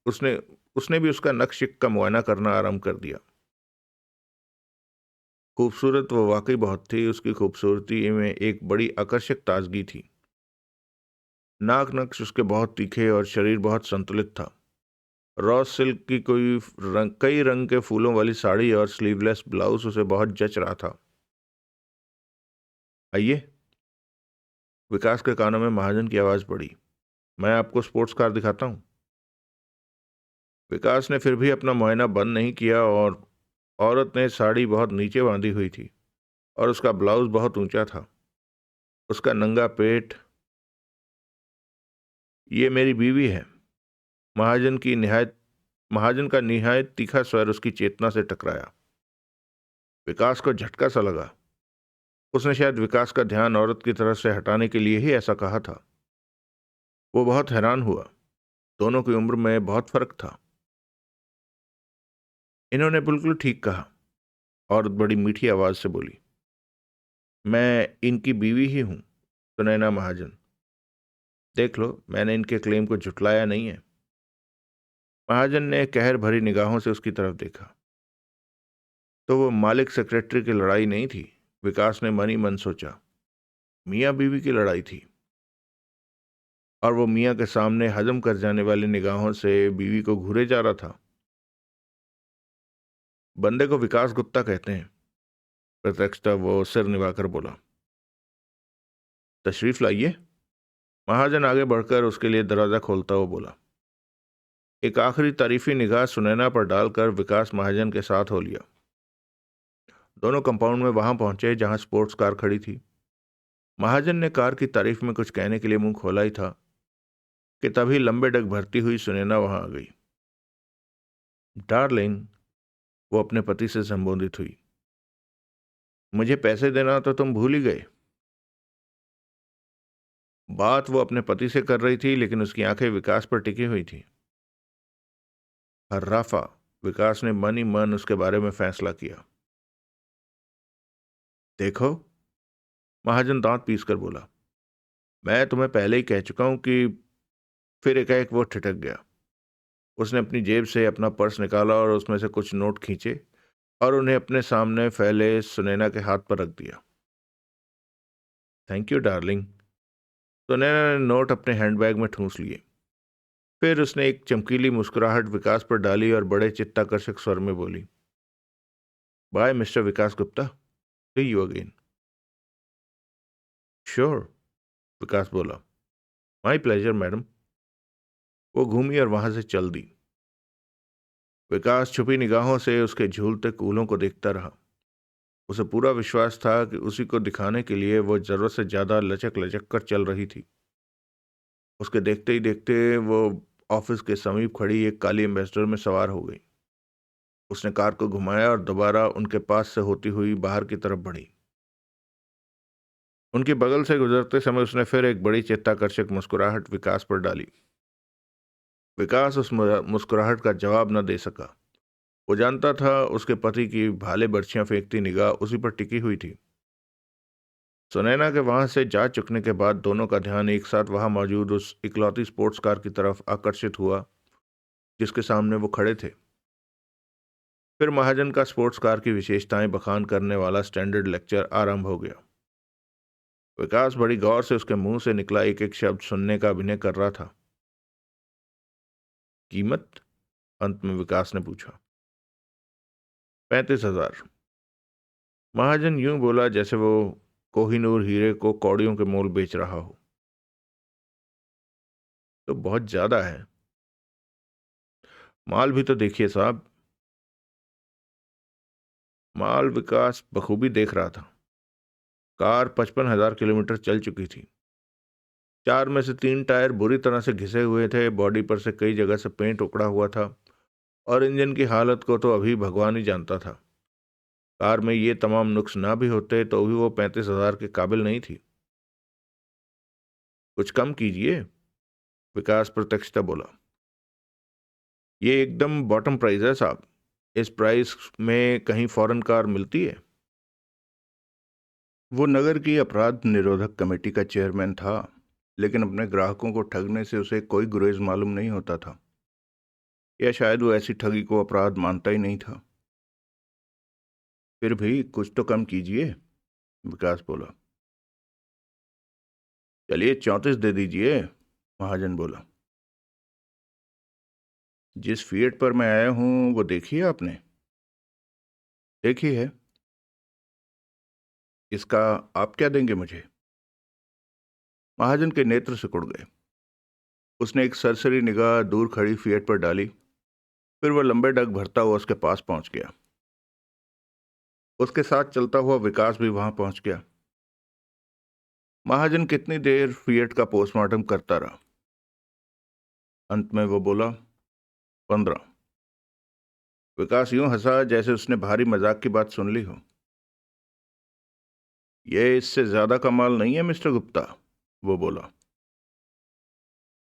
Speaker 1: उसने उसने भी उसका नक शिक का मुआयना करना आरंभ कर दिया। खूबसूरत वो वाकई बहुत थी। उसकी खूबसूरती में एक बड़ी आकर्षक ताजगी थी। नाक नक्श उसके बहुत तीखे और शरीर बहुत संतुलित था। रॉस सिल्क की कई रंग के फूलों वाली साड़ी और स्लीवलेस ब्लाउज उसे बहुत जच रहा था। आइए, विकास के कानों में महाजन की आवाज पड़ी। मैं आपको स्पोर्ट्स कार दिखाता हूँ। विकास ने फिर भी अपना मुआयना बंद नहीं किया और औरत ने साड़ी बहुत नीचे बांधी हुई थी और उसका ब्लाउज बहुत ऊंचा था। उसका नंगा पेट। ये मेरी बीवी है। महाजन की निहायत महाजन का निहायत तीखा स्वर उसकी चेतना से टकराया। विकास को झटका सा लगा। उसने शायद विकास का ध्यान औरत की तरफ से हटाने के लिए ही ऐसा कहा था। वो बहुत हैरान हुआ। दोनों की उम्र में बहुत फर्क था। इन्होंने बिल्कुल ठीक कहा। औरत बड़ी मीठी आवाज से बोली। मैं इनकी बीवी ही हूं, सुनैना महाजन। देख लो, मैंने इनके क्लेम को झुटलाया नहीं है। महाजन ने कहर भरी निगाहों से उसकी तरफ देखा। तो वो मालिक सेक्रेटरी की लड़ाई नहीं थी, विकास ने मन ही मन सोचा। मियाँ बीवी की लड़ाई थी। और वो मियाँ के सामने हजम कर जाने वाली निगाहों से बीवी को घूरे जा रहा था। बंदे को विकास गुप्ता कहते हैं, प्रत्यक्षता वो सिर निभाकर बोला। तशरीफ लाइए। महाजन आगे बढ़कर उसके लिए दरवाजा खोलता हुआ बोला। एक आखिरी तारीफी निगाह सुनैना पर डालकर विकास महाजन के साथ हो लिया। दोनों कंपाउंड में वहां पहुंचे जहां स्पोर्ट्स कार खड़ी थी। महाजन ने कार की तारीफ में कुछ कहने के लिए मुंह खोला ही था कि तभी लंबे डग भरती हुई सुनैना वहां आ गई। डार्लिंग, वो अपने पति से संबोधित हुई। मुझे पैसे देना तो तुम भूल ही गए। बात वो अपने पति से कर रही थी, लेकिन उसकी आंखें विकास पर टिकी हुई थी। हर्राफा, विकास ने मन ही मन उसके बारे में फैसला किया। देखो, महाजन दांत पीसकर बोला, मैं तुम्हें पहले ही कह चुका हूं कि। फिर एकाएक वो ठिठक गया। उसने अपनी जेब से अपना पर्स निकाला और उसमें से कुछ नोट खींचे और उन्हें अपने सामने फैले सुनैना के हाथ पर रख दिया। Thank you darling. सुनैना ने नोट अपने हैंडबैग में ठूंस लिए। फिर उसने एक चमकीली मुस्कुराहट विकास पर डाली और बड़े चित्ताकर्षक स्वर में बोली, bye mister Vikas Gupta, see you again. Sure, Vikas बोला। My pleasure madam. वो घूमी और वहां से चल दी। विकास छुपी निगाहों से उसके झूलते कूलों को देखता रहा। उसे पूरा विश्वास था कि उसी को दिखाने के लिए वो जरूरत से ज्यादा लचक लचक कर चल रही थी। उसके देखते ही देखते वो ऑफिस के समीप खड़ी एक काली एम्बेसडर में सवार हो गई। उसने कार को घुमाया और दोबारा उनके पास से होती हुई बाहर की तरफ बढ़ी। उनके बगल से गुजरते समय उसने फिर एक बड़ी चित्ताकर्षक मुस्कुराहट विकास पर डाली। विकास उस मुस्कुराहट का जवाब न दे सका। वो जानता था उसके पति की भाले बर्छियां फेंकती निगाह उसी पर टिकी हुई थी। सुनैना के वहां से जा चुकने के बाद दोनों का ध्यान एक साथ वहां मौजूद उस इकलौती स्पोर्ट्स कार की तरफ आकर्षित हुआ जिसके सामने वो खड़े थे। फिर महाजन का स्पोर्ट्स कार की विशेषताएं बखान करने वाला स्टैंडर्ड लेक्चर आरंभ हो गया। विकास बड़ी गौर से उसके मुंह से निकला एक एक शब्द सुनने का अभिनय कर रहा था। कीमत? अंत में विकास ने पूछा। 35,000। महाजन यूं बोला जैसे वो कोहिनूर हीरे को कौड़ियों के मोल बेच रहा हो। तो बहुत ज्यादा है। माल भी तो देखिए साहब। माल विकास बखूबी देख रहा था। कार 55,000 किलोमीटर चल चुकी थी। 4 में से 3 टायर बुरी तरह से घिसे हुए थे। बॉडी पर से कई जगह से पेंट उखड़ा हुआ था और इंजन की हालत को तो अभी भगवान ही जानता था। कार में ये तमाम नुक्स ना भी होते तो भी वो 35,000 के काबिल नहीं थी। कुछ कम कीजिए, विकास प्रत्यक्षता बोला। ये एकदम बॉटम प्राइस है साहब। इस प्राइस में कहीं फॉरेन कार मिलती है? वो नगर की अपराध निरोधक कमेटी का चेयरमैन था, लेकिन अपने ग्राहकों को ठगने से उसे कोई गुरेज मालूम नहीं होता था, या शायद वो ऐसी ठगी को अपराध मानता ही नहीं था। फिर भी कुछ तो कम कीजिए, विकास बोला। चलिए 34 दे दीजिए, महाजन बोला। जिस फिएट पर मैं आया हूं वो देखी है आपने? देखी है। इसका आप क्या देंगे मुझे? महाजन के नेत्र सिकुड़ गए। उसने एक सरसरी निगाह दूर खड़ी फिएट पर डाली, फिर वह लंबे डग भरता हुआ उसके पास पहुंच गया। उसके साथ चलता हुआ विकास भी वहां पहुंच गया। महाजन कितनी देर फिएट का पोस्टमार्टम करता रहा। अंत में वो बोला, 15। विकास यूं हंसा जैसे उसने भारी मजाक की बात सुन ली हो। ये इससे ज्यादा का माल नहीं है मिस्टर गुप्ता, वो बोला।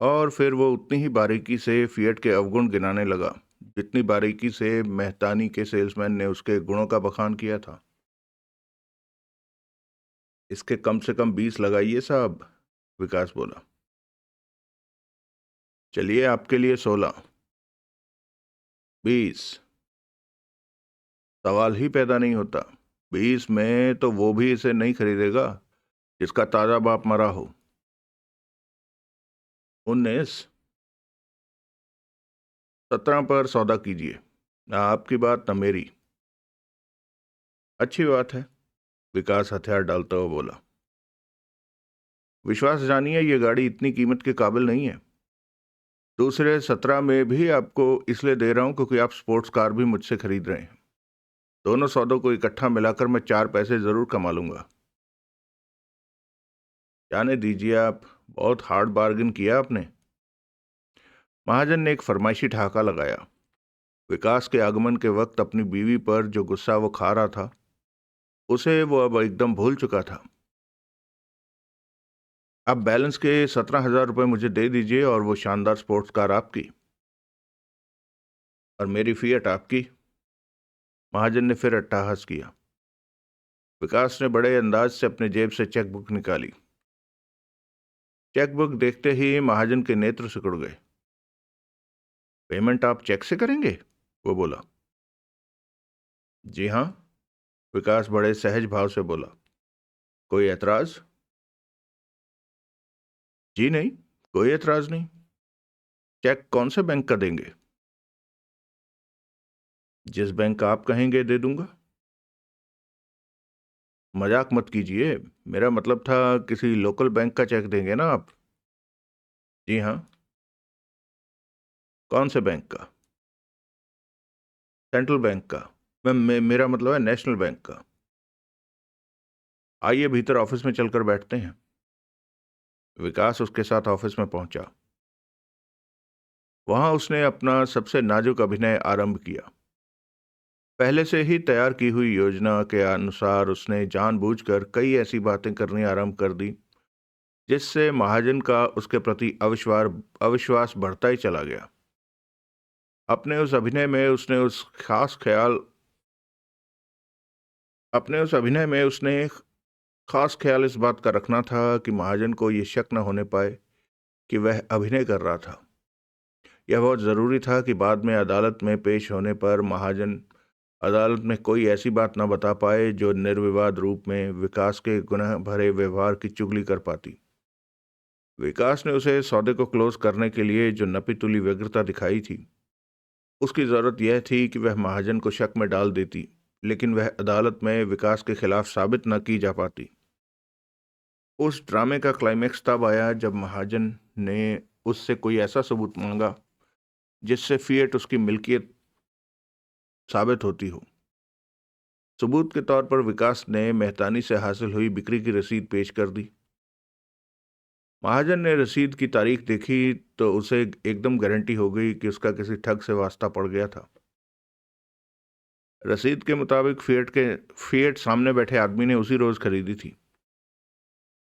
Speaker 1: और फिर वो उतनी ही बारीकी से फिएट के अवगुण गिनाने लगा जितनी बारीकी से मेहतानी के सेल्समैन ने उसके गुणों का बखान किया था। इसके कम से कम 20 लगाइए साहब, विकास बोला। चलिए आपके लिए 16। 20। सवाल ही पैदा नहीं होता। 20 में तो वो भी इसे नहीं खरीदेगा जिसका ताजा बाप मरा हो। 19। 17 पर सौदा कीजिए, ना आपकी बात ना मेरी। अच्छी बात है, विकास हथियार डालता हुआ बोला। विश्वास जानिए, ये गाड़ी इतनी कीमत के काबिल नहीं है। दूसरे 17 में भी आपको इसलिए दे रहा हूं क्योंकि आप स्पोर्ट्स कार भी मुझसे खरीद रहे हैं। दोनों सौदों को इकट्ठा मिलाकर मैं 4 पैसे जरूर कमा लूंगा। जाने दीजिए आप, बहुत हार्ड बार्गेन किया आपने। महाजन ने एक फरमाइशी ठहाका लगाया। विकास के आगमन के वक्त अपनी बीवी पर जो गुस्सा वो खा रहा था उसे वो अब एकदम भूल चुका था। अब बैलेंस के 17,000 रुपये मुझे दे दीजिए और वो शानदार स्पोर्ट्स कार आपकी और मेरी फिएट आपकी। महाजन ने फिर अट्टहास किया। विकास ने बड़े अंदाज से अपने जेब से चेकबुक निकाली। चेकबुक देखते ही महाजन के नेत्र सिकुड़ गए। पेमेंट आप चेक से करेंगे? वो बोला। जी हाँ, विकास बड़े सहज भाव से बोला। कोई एतराज? जी नहीं, कोई एतराज नहीं। चेक कौन से बैंक का देंगे? जिस बैंक का आप कहेंगे दे दूंगा। मजाक मत कीजिए, मेरा मतलब था किसी लोकल बैंक का चेक देंगे ना आप? जी हाँ। कौन से बैंक का? सेंट्रल बैंक का। मेरा मतलब है नेशनल बैंक का। आइए भीतर ऑफिस में चलकर बैठते हैं। विकास उसके साथ ऑफिस में पहुंचा। वहां उसने अपना सबसे नाजुक अभिनय आरंभ किया। पहले से ही तैयार की हुई योजना के अनुसार उसने जानबूझकर कई ऐसी बातें करनी आरंभ कर दी जिससे महाजन का उसके प्रति अविश्वास बढ़ता ही चला गया। अपने उस अभिनय में उसने उस खास ख्याल अपने उस अभिनय में उसने एक खास ख्याल इस बात का रखना था कि महाजन को ये शक न होने पाए कि वह अभिनय कर रहा था। यह बहुत ज़रूरी था कि बाद में अदालत में पेश होने पर महाजन अदालत में कोई ऐसी बात न बता पाए जो निर्विवाद रूप में विकास के गुनाह भरे व्यवहार की चुगली कर पाती। विकास ने उसे सौदे को क्लोज करने के लिए जो नपी-तुली व्यग्रता दिखाई थी, उसकी ज़रूरत यह थी कि वह महाजन को शक में डाल देती, लेकिन वह अदालत में विकास के खिलाफ साबित न की जा पाती। उस ड्रामे का क्लाइमैक्स तब आया जब महाजन ने उससे कोई ऐसा सबूत मांगा जिससे फिएट उसकी मिल्कियत साबित होती हो। सबूत के तौर पर विकास ने मेहतानी से हासिल हुई बिक्री की रसीद पेश कर दी। महाजन ने रसीद की तारीख देखी तो उसे एकदम गारंटी हो गई कि उसका किसी ठग से वास्ता पड़ गया था। रसीद के मुताबिक फिएट सामने बैठे आदमी ने उसी रोज खरीदी थी।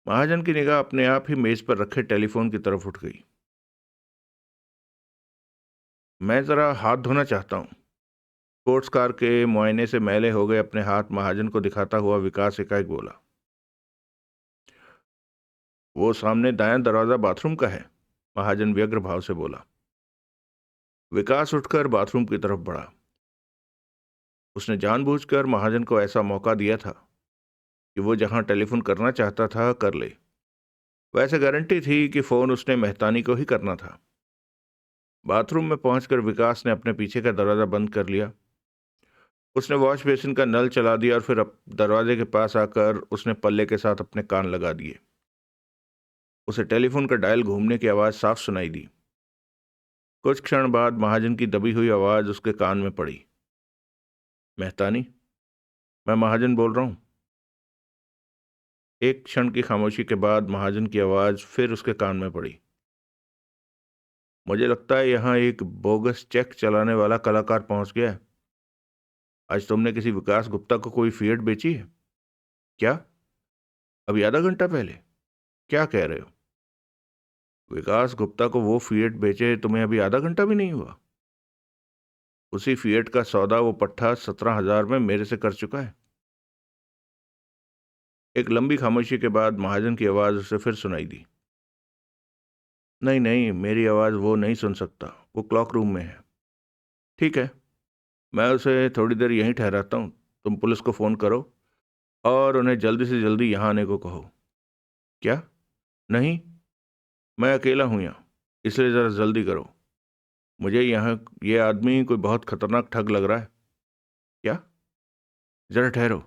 Speaker 1: महाजन की निगाह अपने आप ही मेज पर रखे टेलीफोन की तरफ उठ गई। मैं जरा हाथ धोना चाहता हूं, स्पोर्ट्स कार के मुआयने से मैले हो गए अपने हाथ महाजन को दिखाता हुआ विकास एकाएक बोला, वो सामने दायां दरवाजा बाथरूम का है। महाजन व्यग्र भाव से बोला। विकास उठकर बाथरूम की तरफ बढ़ा। उसने जानबूझकर महाजन को ऐसा मौका दिया था कि वो जहां टेलीफोन करना चाहता था कर ले। वैसे गारंटी थी कि फोन उसने मेहतानी को ही करना था। बाथरूम में पहुंचकर विकास ने अपने पीछे का दरवाजा बंद कर लिया। उसने वॉश बेसिन का नल चला दिया और फिर दरवाजे के पास आकर उसने पल्ले के साथ अपने कान लगा दिए। उसे टेलीफोन का डायल घूमने की आवाज साफ सुनाई दी। कुछ क्षण बाद महाजन की दबी हुई आवाज उसके कान में पड़ी। मेहतानी, मैं महाजन बोल रहा हूं। एक क्षण की खामोशी के बाद महाजन की आवाज फिर उसके कान में पड़ी। मुझे लगता है यहां एक बोगस चेक चलाने वाला कलाकार पहुंच गया है। आज तुमने किसी विकास गुप्ता को कोई फीएट बेची है क्या? अभी आधा घंटा पहले? क्या कह रहे हो? विकास गुप्ता को वो फीएट बेचे तुम्हें अभी आधा घंटा भी नहीं हुआ? उसी फीएट का सौदा वो पट्टा 17,000 में मेरे से कर चुका है। एक लंबी खामोशी के बाद महाजन की आवाज उसे फिर सुनाई दी। नहीं नहीं, मेरी आवाज वो नहीं सुन सकता, वो क्लॉक रूम में है। ठीक है, मैं उसे थोड़ी देर यहीं ठहराता हूँ। तुम पुलिस को फ़ोन करो और उन्हें जल्दी से जल्दी यहाँ आने को कहो। क्या? नहीं, मैं अकेला हूँ यहाँ, इसलिए ज़रा जल्दी करो। मुझे यहाँ ये आदमी कोई बहुत खतरनाक ठग लग रहा है। क्या? ज़रा ठहरो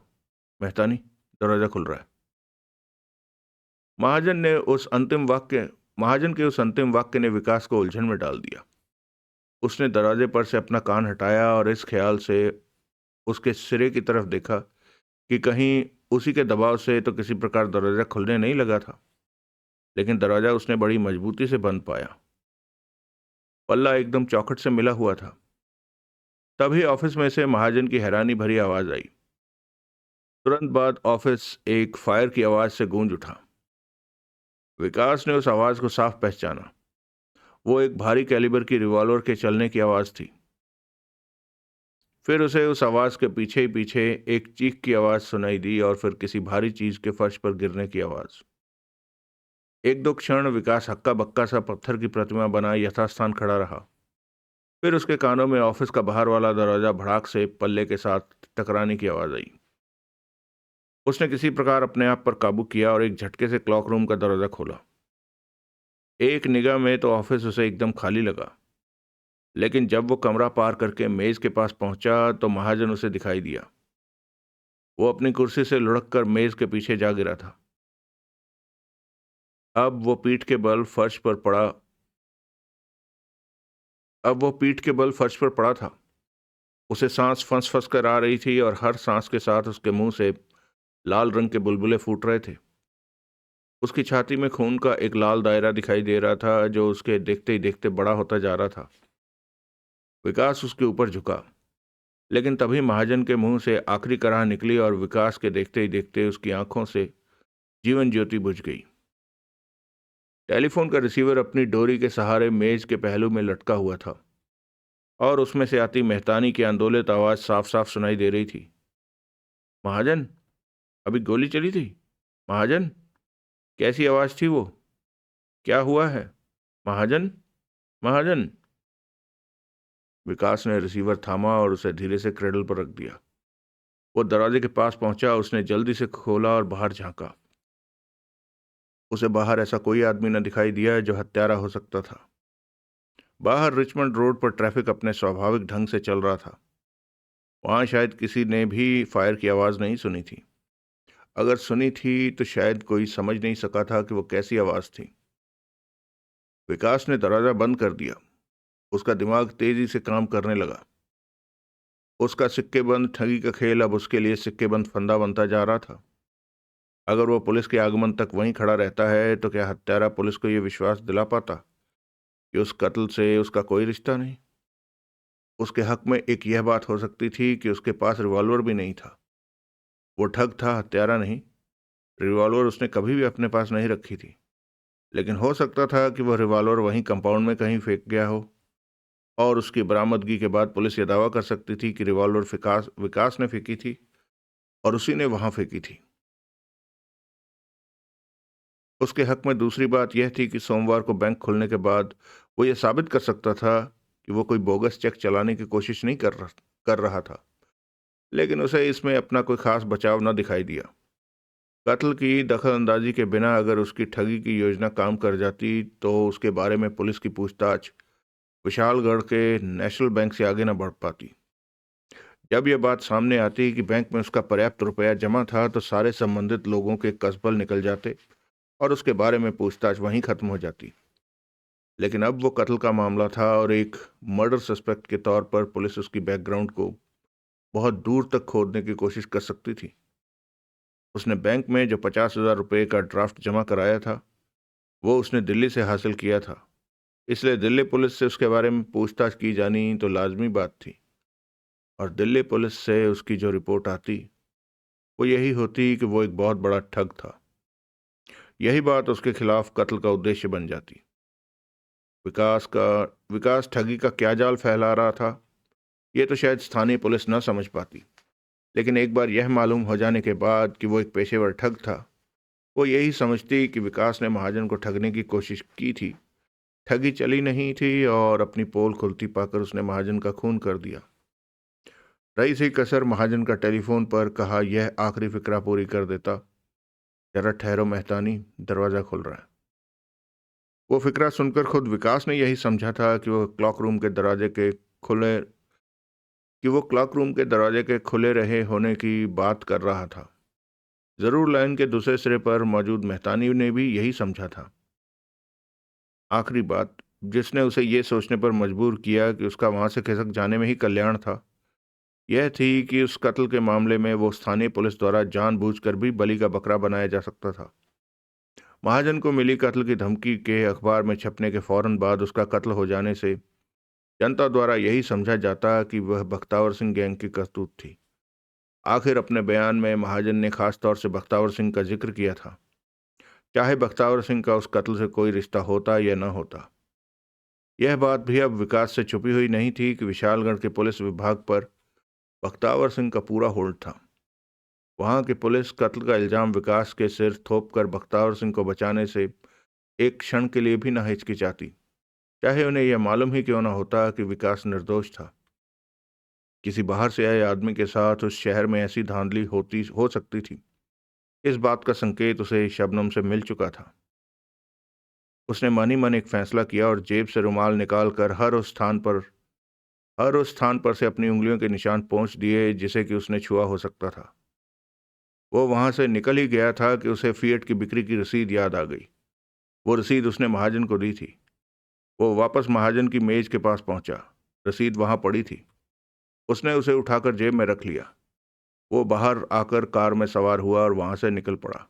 Speaker 1: मेहतानी, दरवाज़ा खुल रहा है। महाजन के उस अंतिम वाक्य ने विकास को उलझन में डाल दिया। उसने दरवाजे पर से अपना कान हटाया और इस ख्याल से उसके सिरे की तरफ देखा कि कहीं उसी के दबाव से तो किसी प्रकार दरवाज़ा खुलने नहीं लगा था, लेकिन दरवाज़ा उसने बड़ी मजबूती से बंद पाया। पल्ला एकदम चौखट से मिला हुआ था। तभी ऑफिस में से महाजन की हैरानी भरी आवाज आई। तुरंत बाद ऑफिस एक फायर की आवाज से गूंज उठा। विकास ने उस आवाज को साफ पहचाना। वो एक भारी कैलिबर की रिवॉल्वर के चलने की आवाज थी। फिर उसे उस आवाज के पीछे ही पीछे एक चीख की आवाज सुनाई दी और फिर किसी भारी चीज के फर्श पर गिरने की आवाज। एक दो क्षण विकास हक्का बक्का सा पत्थर की प्रतिमा बना यथास्थान खड़ा रहा। फिर उसके कानों में ऑफिस का बाहर वाला दरवाजा भड़ाक से पल्ले के साथ टकराने की आवाज आई। उसने किसी प्रकार अपने आप पर काबू किया और एक झटके से क्लॉक रूम का दरवाजा खोला। एक निगाह में तो ऑफिस उसे एकदम खाली लगा, लेकिन जब वो कमरा पार करके मेज के पास पहुंचा तो महाजन उसे दिखाई दिया। वो अपनी कुर्सी से लुढ़क कर मेज के पीछे जा गिरा था। अब वो पीठ के बल फर्श पर पड़ा था। उसे सांस फंस फंस कर आ रही थी और हर सांस के साथ उसके मुंह से लाल रंग के बुलबुले फूट रहे थे। उसकी छाती में खून का एक लाल दायरा दिखाई दे रहा था जो उसके देखते ही देखते बड़ा होता जा रहा था। विकास उसके ऊपर झुका, लेकिन तभी महाजन के मुंह से आखिरी कराह निकली और विकास के देखते ही देखते उसकी आंखों से जीवन ज्योति बुझ गई। टेलीफोन का रिसीवर अपनी डोरी के सहारे मेज के पहलू में लटका हुआ था और उसमें से आती मेहतानी की आंदोलित आवाज साफ साफ सुनाई दे रही थी। महाजन, अभी गोली चली थी? महाजन, कैसी आवाज थी वो? क्या हुआ है? महाजन, महाजन। विकास ने रिसीवर थामा और उसे धीरे से क्रेडल पर रख दिया। वो दरवाजे के पास पहुंचा। उसने जल्दी से खोला और बाहर झांका। उसे बाहर ऐसा कोई आदमी न दिखाई दिया जो हत्यारा हो सकता था। बाहर रिचमंड रोड पर ट्रैफिक अपने स्वाभाविक ढंग से चल रहा था। वहां शायद किसी ने भी फायर की आवाज नहीं सुनी थी। अगर सुनी थी तो शायद कोई समझ नहीं सका था कि वो कैसी आवाज थी। विकास ने दरवाजा बंद कर दिया। उसका दिमाग तेजी से काम करने लगा। उसका सिक्के बंद ठगी का खेल अब उसके लिए सिक्के बंद फंदा बनता जा रहा था। अगर वो पुलिस के आगमन तक वहीं खड़ा रहता है तो क्या हत्यारा पुलिस को यह विश्वास दिला पाता कि उस कत्ल से उसका कोई रिश्ता नहीं? उसके हक में एक यह बात हो सकती थी कि उसके पास रिवॉल्वर भी नहीं था। वो ठग था, हत्यारा नहीं। रिवॉल्वर उसने कभी भी अपने पास नहीं रखी थी, लेकिन हो सकता था कि वह रिवॉल्वर वहीं कंपाउंड में कहीं फेंक गया हो और उसकी बरामदगी के बाद पुलिस यह दावा कर सकती थी कि रिवॉल्वर विकास विकास ने फेंकी थी और उसी ने वहां फेंकी थी। उसके हक में दूसरी बात यह थी कि सोमवार को बैंक खुलने के बाद वो ये साबित कर सकता था कि वो कोई बोगस चेक चलाने की कोशिश नहीं कर रहा था, लेकिन उसे इसमें अपना कोई खास बचाव न दिखाई दिया। कत्ल की दखलंदाजी के बिना अगर उसकी ठगी की योजना काम कर जाती तो उसके बारे में पुलिस की पूछताछ विशालगढ़ के नेशनल बैंक से आगे न बढ़ पाती। जब यह बात सामने आती कि बैंक में उसका पर्याप्त रुपया जमा था तो सारे संबंधित लोगों के कसबल निकल जाते और उसके बारे में पूछताछ वहीं खत्म हो जाती। लेकिन अब वो कत्ल का मामला था और एक मर्डर सस्पेक्ट के तौर पर पुलिस उसकी बैकग्राउंड को बहुत दूर तक खोदने की कोशिश कर सकती थी। उसने बैंक में जो 50,000 रुपये का ड्राफ्ट जमा कराया था वो उसने दिल्ली से हासिल किया था, इसलिए दिल्ली पुलिस से उसके बारे में पूछताछ की जानी तो लाजमी बात थी। और दिल्ली पुलिस से उसकी जो रिपोर्ट आती वो यही होती कि वो एक बहुत बड़ा ठग था। यही बात उसके खिलाफ कत्ल का उद्देश्य बन जाती। विकास ठगी का क्या जाल फैला रहा था ये तो शायद स्थानीय पुलिस न समझ पाती, लेकिन एक बार यह मालूम हो जाने के बाद कि वो एक पेशेवर ठग था, वो यही समझती कि विकास ने महाजन को ठगने की कोशिश की थी। ठगी चली नहीं थी और अपनी पोल खुलती पाकर उसने महाजन का खून कर दिया। रही सी कसर महाजन का टेलीफोन पर कहा यह आखिरी फिक्रा पूरी कर देता। जरा ठहरो मेहतानी, दरवाजा खुल रहा है। वो फिक्रा सुनकर खुद विकास ने यही समझा था कि वो क्लॉक रूम के दरवाजे के खुले रहे होने की बात कर रहा था। जरूर लाइन के दूसरे सिरे पर मौजूद मेहतानी ने भी यही समझा था। आखिरी बात जिसने उसे ये सोचने पर मजबूर किया कि उसका वहां से खिसक जाने में ही कल्याण था यह थी कि उस कत्ल के मामले में वो स्थानीय पुलिस द्वारा जानबूझकर भी बलि का बकरा बनाया जा सकता था। महाजन को मिली कत्ल की धमकी के अखबार में छपने के फौरन बाद उसका कत्ल हो जाने से जनता द्वारा यही समझा जाता कि वह बख्तावर सिंह गैंग की करतूत थी। आखिर अपने बयान में महाजन ने खास तौर से बख्तावर सिंह का जिक्र किया था, चाहे बख्तावर सिंह का उस कत्ल से कोई रिश्ता होता या न होता। यह बात भी अब विकास से छुपी हुई नहीं थी कि विशालगढ़ के पुलिस विभाग पर बख्तावर सिंह का पूरा होल्ड था। वहां की पुलिस कत्ल का इल्जाम विकास के सिर थोप कर बख्तावर सिंह को बचाने से एक क्षण के लिए भी न हिचकिचाती, चाहे उन्हें यह मालूम ही क्यों न होता कि विकास निर्दोष था। किसी बाहर से आए आदमी के साथ उस शहर में ऐसी धांधली हो सकती थी, इस बात का संकेत उसे शबनम से मिल चुका था। उसने मन ही मन एक फैसला किया और जेब से रुमाल निकालकर हर उस स्थान पर से अपनी उंगलियों के निशान पोंछ दिए जिसे कि उसने छुआ हो सकता था। वो वहां से निकल ही गया था कि उसे फिएट की बिक्री की रसीद याद आ गई। वो रसीद उसने महाजन को दी थी। वो वापस महाजन की मेज के पास पहुंचा। रसीद वहां पड़ी थी। उसने उसे उठाकर जेब में रख लिया। वो बाहर आकर कार में सवार हुआ और वहां से निकल पड़ा।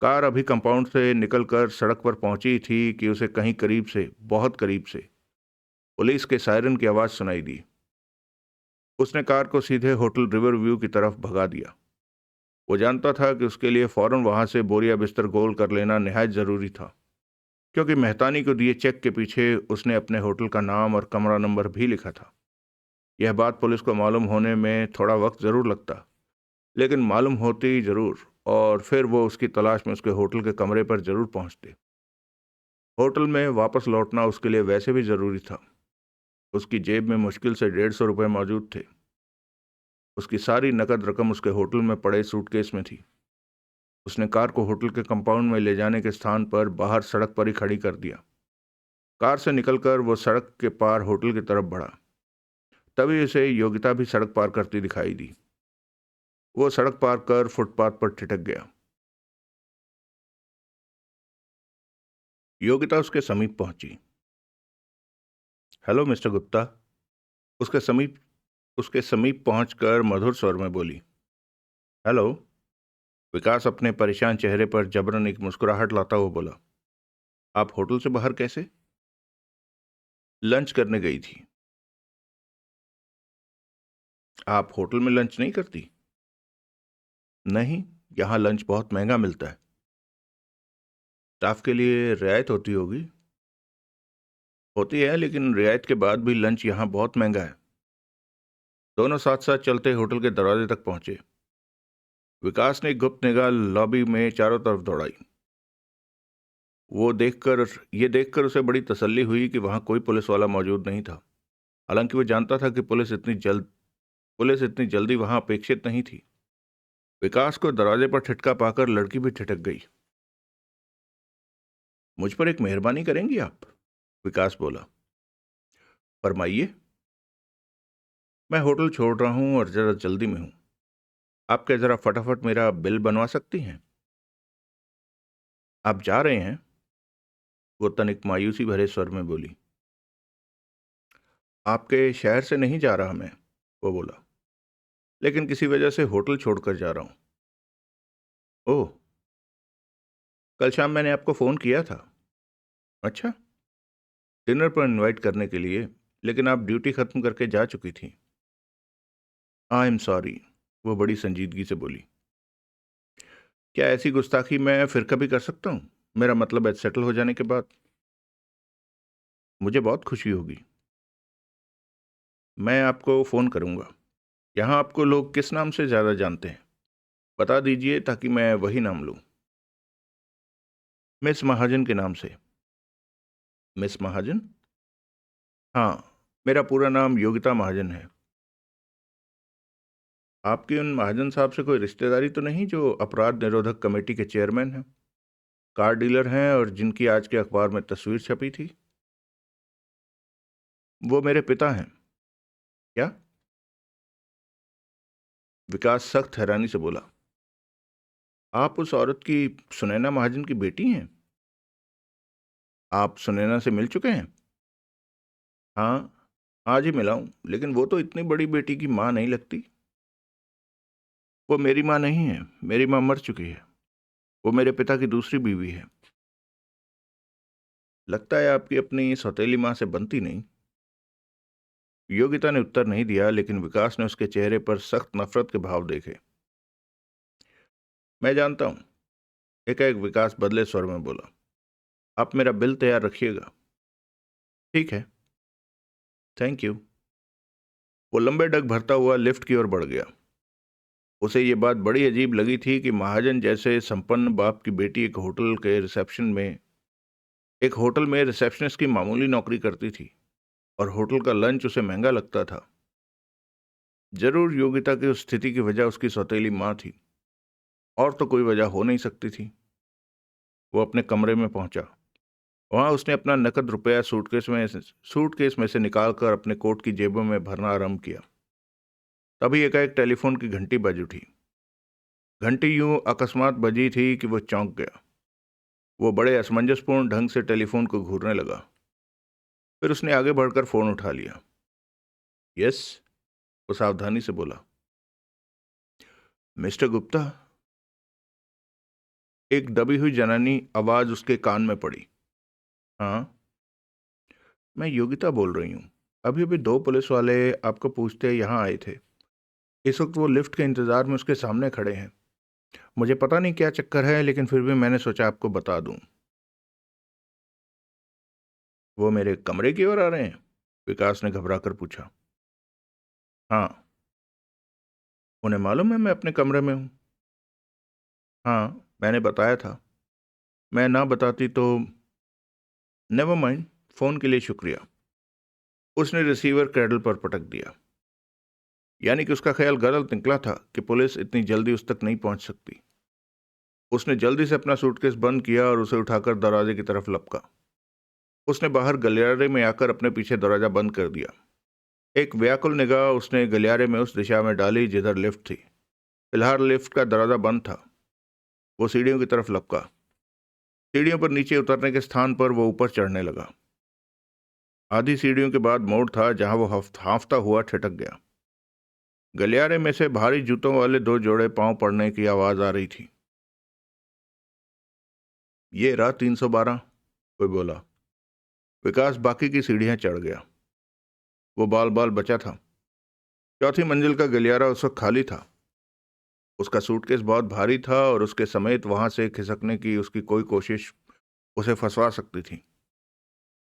Speaker 1: कार अभी कंपाउंड से निकलकर सड़क पर पहुंची थी कि उसे कहीं करीब से, बहुत करीब से पुलिस के सायरन की आवाज सुनाई दी। उसने कार को सीधे होटल रिवर व्यू की तरफ भगा दिया। वो जानता था कि उसके लिए फौरन वहां से बोरिया बिस्तर गोल कर लेना निहायत जरूरी था, क्योंकि मेहतानी को दिए चेक के पीछे उसने अपने होटल का नाम और कमरा नंबर भी लिखा था। यह बात पुलिस को मालूम होने में थोड़ा वक्त जरूर लगता, लेकिन मालूम होती जरूर, और फिर वो उसकी तलाश में उसके होटल के कमरे पर जरूर पहुंचते। होटल में वापस लौटना उसके लिए वैसे भी जरूरी था। उसकी जेब में मुश्किल से 150 रुपये मौजूद थे। उसकी सारी नकद रकम उसके होटल में पड़े सूटकेस में थी। उसने कार को होटल के कंपाउंड में ले जाने के स्थान पर बाहर सड़क पर ही खड़ी कर दिया। कार से निकलकर वो सड़क के पार होटल की तरफ बढ़ा। तभी उसे योगिता भी सड़क पार करती दिखाई दी। वो सड़क पार कर फुटपाथ पर ठिठक गया। योगिता उसके समीप पहुंची। Hello mister Gupta. उसके समीप उसके समीप पहुंचकर मधुर स्वर में बोली, हेलो। विकास अपने परेशान चेहरे पर जबरन एक मुस्कुराहट लाता हुआ बोला, आप होटल से बाहर कैसे? लंच करने गई थी। आप होटल में लंच नहीं करती? नहीं, यहाँ लंच बहुत महंगा मिलता है। स्टाफ के लिए रियायत होती होगी। होती है, लेकिन रियायत के बाद भी लंच यहाँ बहुत महंगा है। दोनों साथ साथ चलते होटल के दरवाजे तक पहुंचे। विकास ने एक गुप्त निगाह लॉबी में चारों तरफ दौड़ाई। वो देखकर ये देखकर उसे बड़ी तसल्ली हुई कि वहां कोई पुलिस वाला मौजूद नहीं था। हालांकि वो जानता था कि पुलिस इतनी जल्दी वहां अपेक्षित नहीं थी। विकास को दरवाजे पर ठिठका पाकर लड़की भी ठिठक गई। मुझ पर एक मेहरबानी करेंगी आप? विकास बोला। फरमाइए। मैं होटल छोड़ रहा हूं और जरा जल्दी में हूं। आप क्या जरा फटाफट मेरा बिल बनवा सकती हैं? आप जा रहे हैं? वो तनिक मायूसी भरे स्वर में बोली। आपके शहर से नहीं जा रहा मैं, वो बोला, लेकिन किसी वजह से होटल छोड़कर जा रहा हूं। ओह, कल शाम मैंने आपको फोन किया था। अच्छा, डिनर पर इनवाइट करने के लिए, लेकिन आप ड्यूटी खत्म करके जा चुकी थी। आई एम सॉरी, वो बड़ी संजीदगी से बोली। क्या ऐसी गुस्ताखी मैं फिर कभी कर सकता हूँ? मेरा मतलब है सेटल हो जाने के बाद। मुझे बहुत खुशी होगी। मैं आपको फ़ोन करूँगा। यहाँ आपको लोग किस नाम से ज़्यादा जानते हैं? बता दीजिए ताकि मैं वही नाम लूँ। मिस महाजन के नाम से। मिस महाजन? हाँ, मेरा पूरा नाम योगिता महाजन है। आपकी उन महाजन साहब से कोई रिश्तेदारी तो नहीं जो अपराध निरोधक कमेटी के चेयरमैन हैं, कार डीलर हैं और जिनकी आज के अखबार में तस्वीर छपी थी? वो मेरे पिता हैं। क्या? विकास सख्त हैरानी से बोला। आप उस औरत की, सुनैना महाजन की बेटी हैं? आप सुनैना से मिल चुके हैं? हाँ, आज ही मिला हूं, लेकिन वो तो इतनी बड़ी बेटी की माँ नहीं लगती। वो मेरी माँ नहीं है, मेरी माँ मर चुकी है। वो मेरे पिता की दूसरी बीवी है। लगता है आपकी अपनी सौतेली माँ से बनती नहीं। योगिता ने उत्तर नहीं दिया, लेकिन विकास ने उसके चेहरे पर सख्त नफरत के भाव देखे। मैं जानता हूं, एकाएक विकास बदले स्वर में बोला। आप मेरा बिल तैयार रखिएगा। ठीक है, थैंक यू। वो लंबे डग भरता हुआ लिफ्ट की ओर बढ़ गया। उसे ये बात बड़ी अजीब लगी थी कि महाजन जैसे संपन्न बाप की बेटी एक होटल में रिसेप्शनिस्ट की मामूली नौकरी करती थी, और होटल का लंच उसे महंगा लगता था। जरूर योगिता की उस स्थिति की वजह उसकी सौतेली माँ थी, और तो कोई वजह हो नहीं सकती थी। वो अपने कमरे में पहुंचा। वहां उसने अपना नकद रुपया सूटकेस में से निकालकर अपने कोट की जेबों में भरना आरंभ किया। तभी एकाएक टेलीफोन की घंटी बज उठी। घंटी यूं अकस्मात बजी थी कि वो चौंक गया। वो बड़े असमंजसपूर्ण ढंग से टेलीफोन को घूरने लगा। फिर उसने आगे बढ़कर फोन उठा लिया। यस, वो सावधानी से बोला। मिस्टर गुप्ता? एक दबी हुई जनानी आवाज उसके कान में पड़ी। हाँ, मैं योगिता बोल रही हूँ। अभी अभी दो पुलिस वाले आपको पूछते यहाँ आए थे। इस वक्त वो लिफ्ट के इंतजार में उसके सामने खड़े हैं। मुझे पता नहीं क्या चक्कर है, लेकिन फिर भी मैंने सोचा आपको बता दूं। वो मेरे कमरे की ओर आ रहे हैं? विकास ने घबराकर पूछा। हाँ। उन्हें मालूम है मैं अपने कमरे में हूँ? हाँ, मैंने बताया था। मैं ना बताती तो। नेवर माइंड, फोन के लिए शुक्रिया। उसने रिसीवर क्रैडल पर पटक दिया। यानी कि उसका ख्याल गलत निकला था कि पुलिस इतनी जल्दी उस तक नहीं पहुंच सकती। उसने जल्दी से अपना सूटकेस बंद किया और उसे उठाकर दरवाजे की तरफ लपका। उसने बाहर गलियारे में आकर अपने पीछे दरवाजा बंद कर दिया। एक व्याकुल निगाह उसने गलियारे में उस दिशा में डाली जिधर लिफ्ट थी। फिलहाल लिफ्ट का दरवाजा बंद था। वो सीढ़ियों की तरफ लपका। सीढ़ियों पर नीचे उतरने के स्थान पर वो ऊपर चढ़ने लगा। आधी सीढ़ियों के बाद मोड़ था जहां वो हांफता हुआ ठिठक गया। गलियारे में से भारी जूतों वाले दो जोड़े पांव पड़ने की आवाज आ रही थी। ये रहा 312, कोई बोला। विकास बाकी की सीढ़ियां चढ़ गया। वो बाल बाल बचा था। चौथी मंजिल का गलियारा उस वक्त खाली था। उसका सूटकेस बहुत भारी था और उसके समेत वहां से खिसकने की उसकी कोई कोशिश उसे फंसवा सकती थी।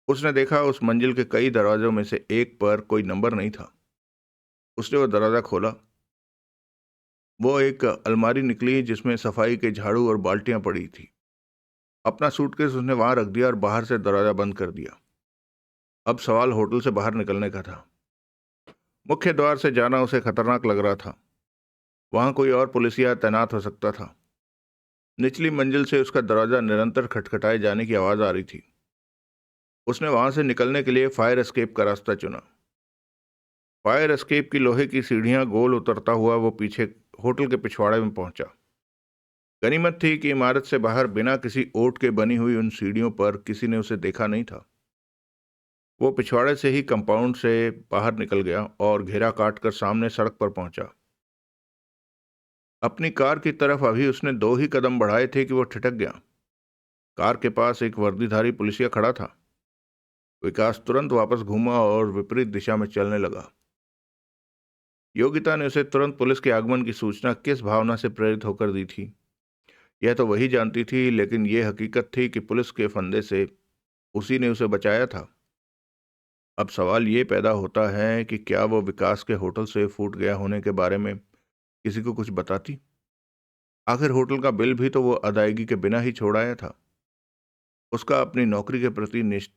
Speaker 1: उसने देखा उस मंजिल के कई दरवाजों में से एक पर कोई नंबर नहीं था। उसने वो दरवाज़ा खोला। वो एक अलमारी निकली जिसमें सफाई के झाड़ू और बाल्टियां पड़ी थी। अपना सूटकेस उसने वहां रख दिया और बाहर से दरवाज़ा बंद कर दिया। अब सवाल होटल से बाहर निकलने का था। मुख्य द्वार से जाना उसे खतरनाक लग रहा था। वहां कोई और पुलिसिया तैनात हो सकता था। निचली मंजिल से उसका दरवाजा निरंतर खटखटाए जाने की आवाज आ रही थी। उसने वहां से निकलने के लिए फायर एस्केप का रास्ता चुना। फायर एस्केप की लोहे की सीढ़ियां गोल उतरता हुआ वो पीछे होटल के पिछवाड़े में पहुंचा। गनीमत थी कि इमारत से बाहर बिना किसी ओट के बनी हुई उन सीढ़ियों पर किसी ने उसे देखा नहीं था। वो पिछवाड़े से ही कंपाउंड से बाहर निकल गया और घेरा काट कर सामने सड़क पर पहुंचा। अपनी कार की तरफ अभी उसने 2 ही कदम बढ़ाए थे कि वो ठिठक गया। कार के पास एक वर्दीधारी पुलिसिया खड़ा था। विकास तुरंत वापस घूमा और विपरीत दिशा में चलने लगा। योगिता ने उसे तुरंत पुलिस के आगमन की सूचना किस भावना से प्रेरित होकर दी थी, यह तो वही जानती थी, लेकिन यह हकीकत थी कि पुलिस के फंदे से उसी ने उसे बचाया था। अब सवाल ये पैदा होता है कि क्या वो विकास के होटल से फूट गया होने के बारे में किसी को कुछ बताती। आखिर होटल का बिल भी तो वो अदायगी के बिना ही छोड़ आया था। उसका अपनी नौकरी के प्रति निष्ठ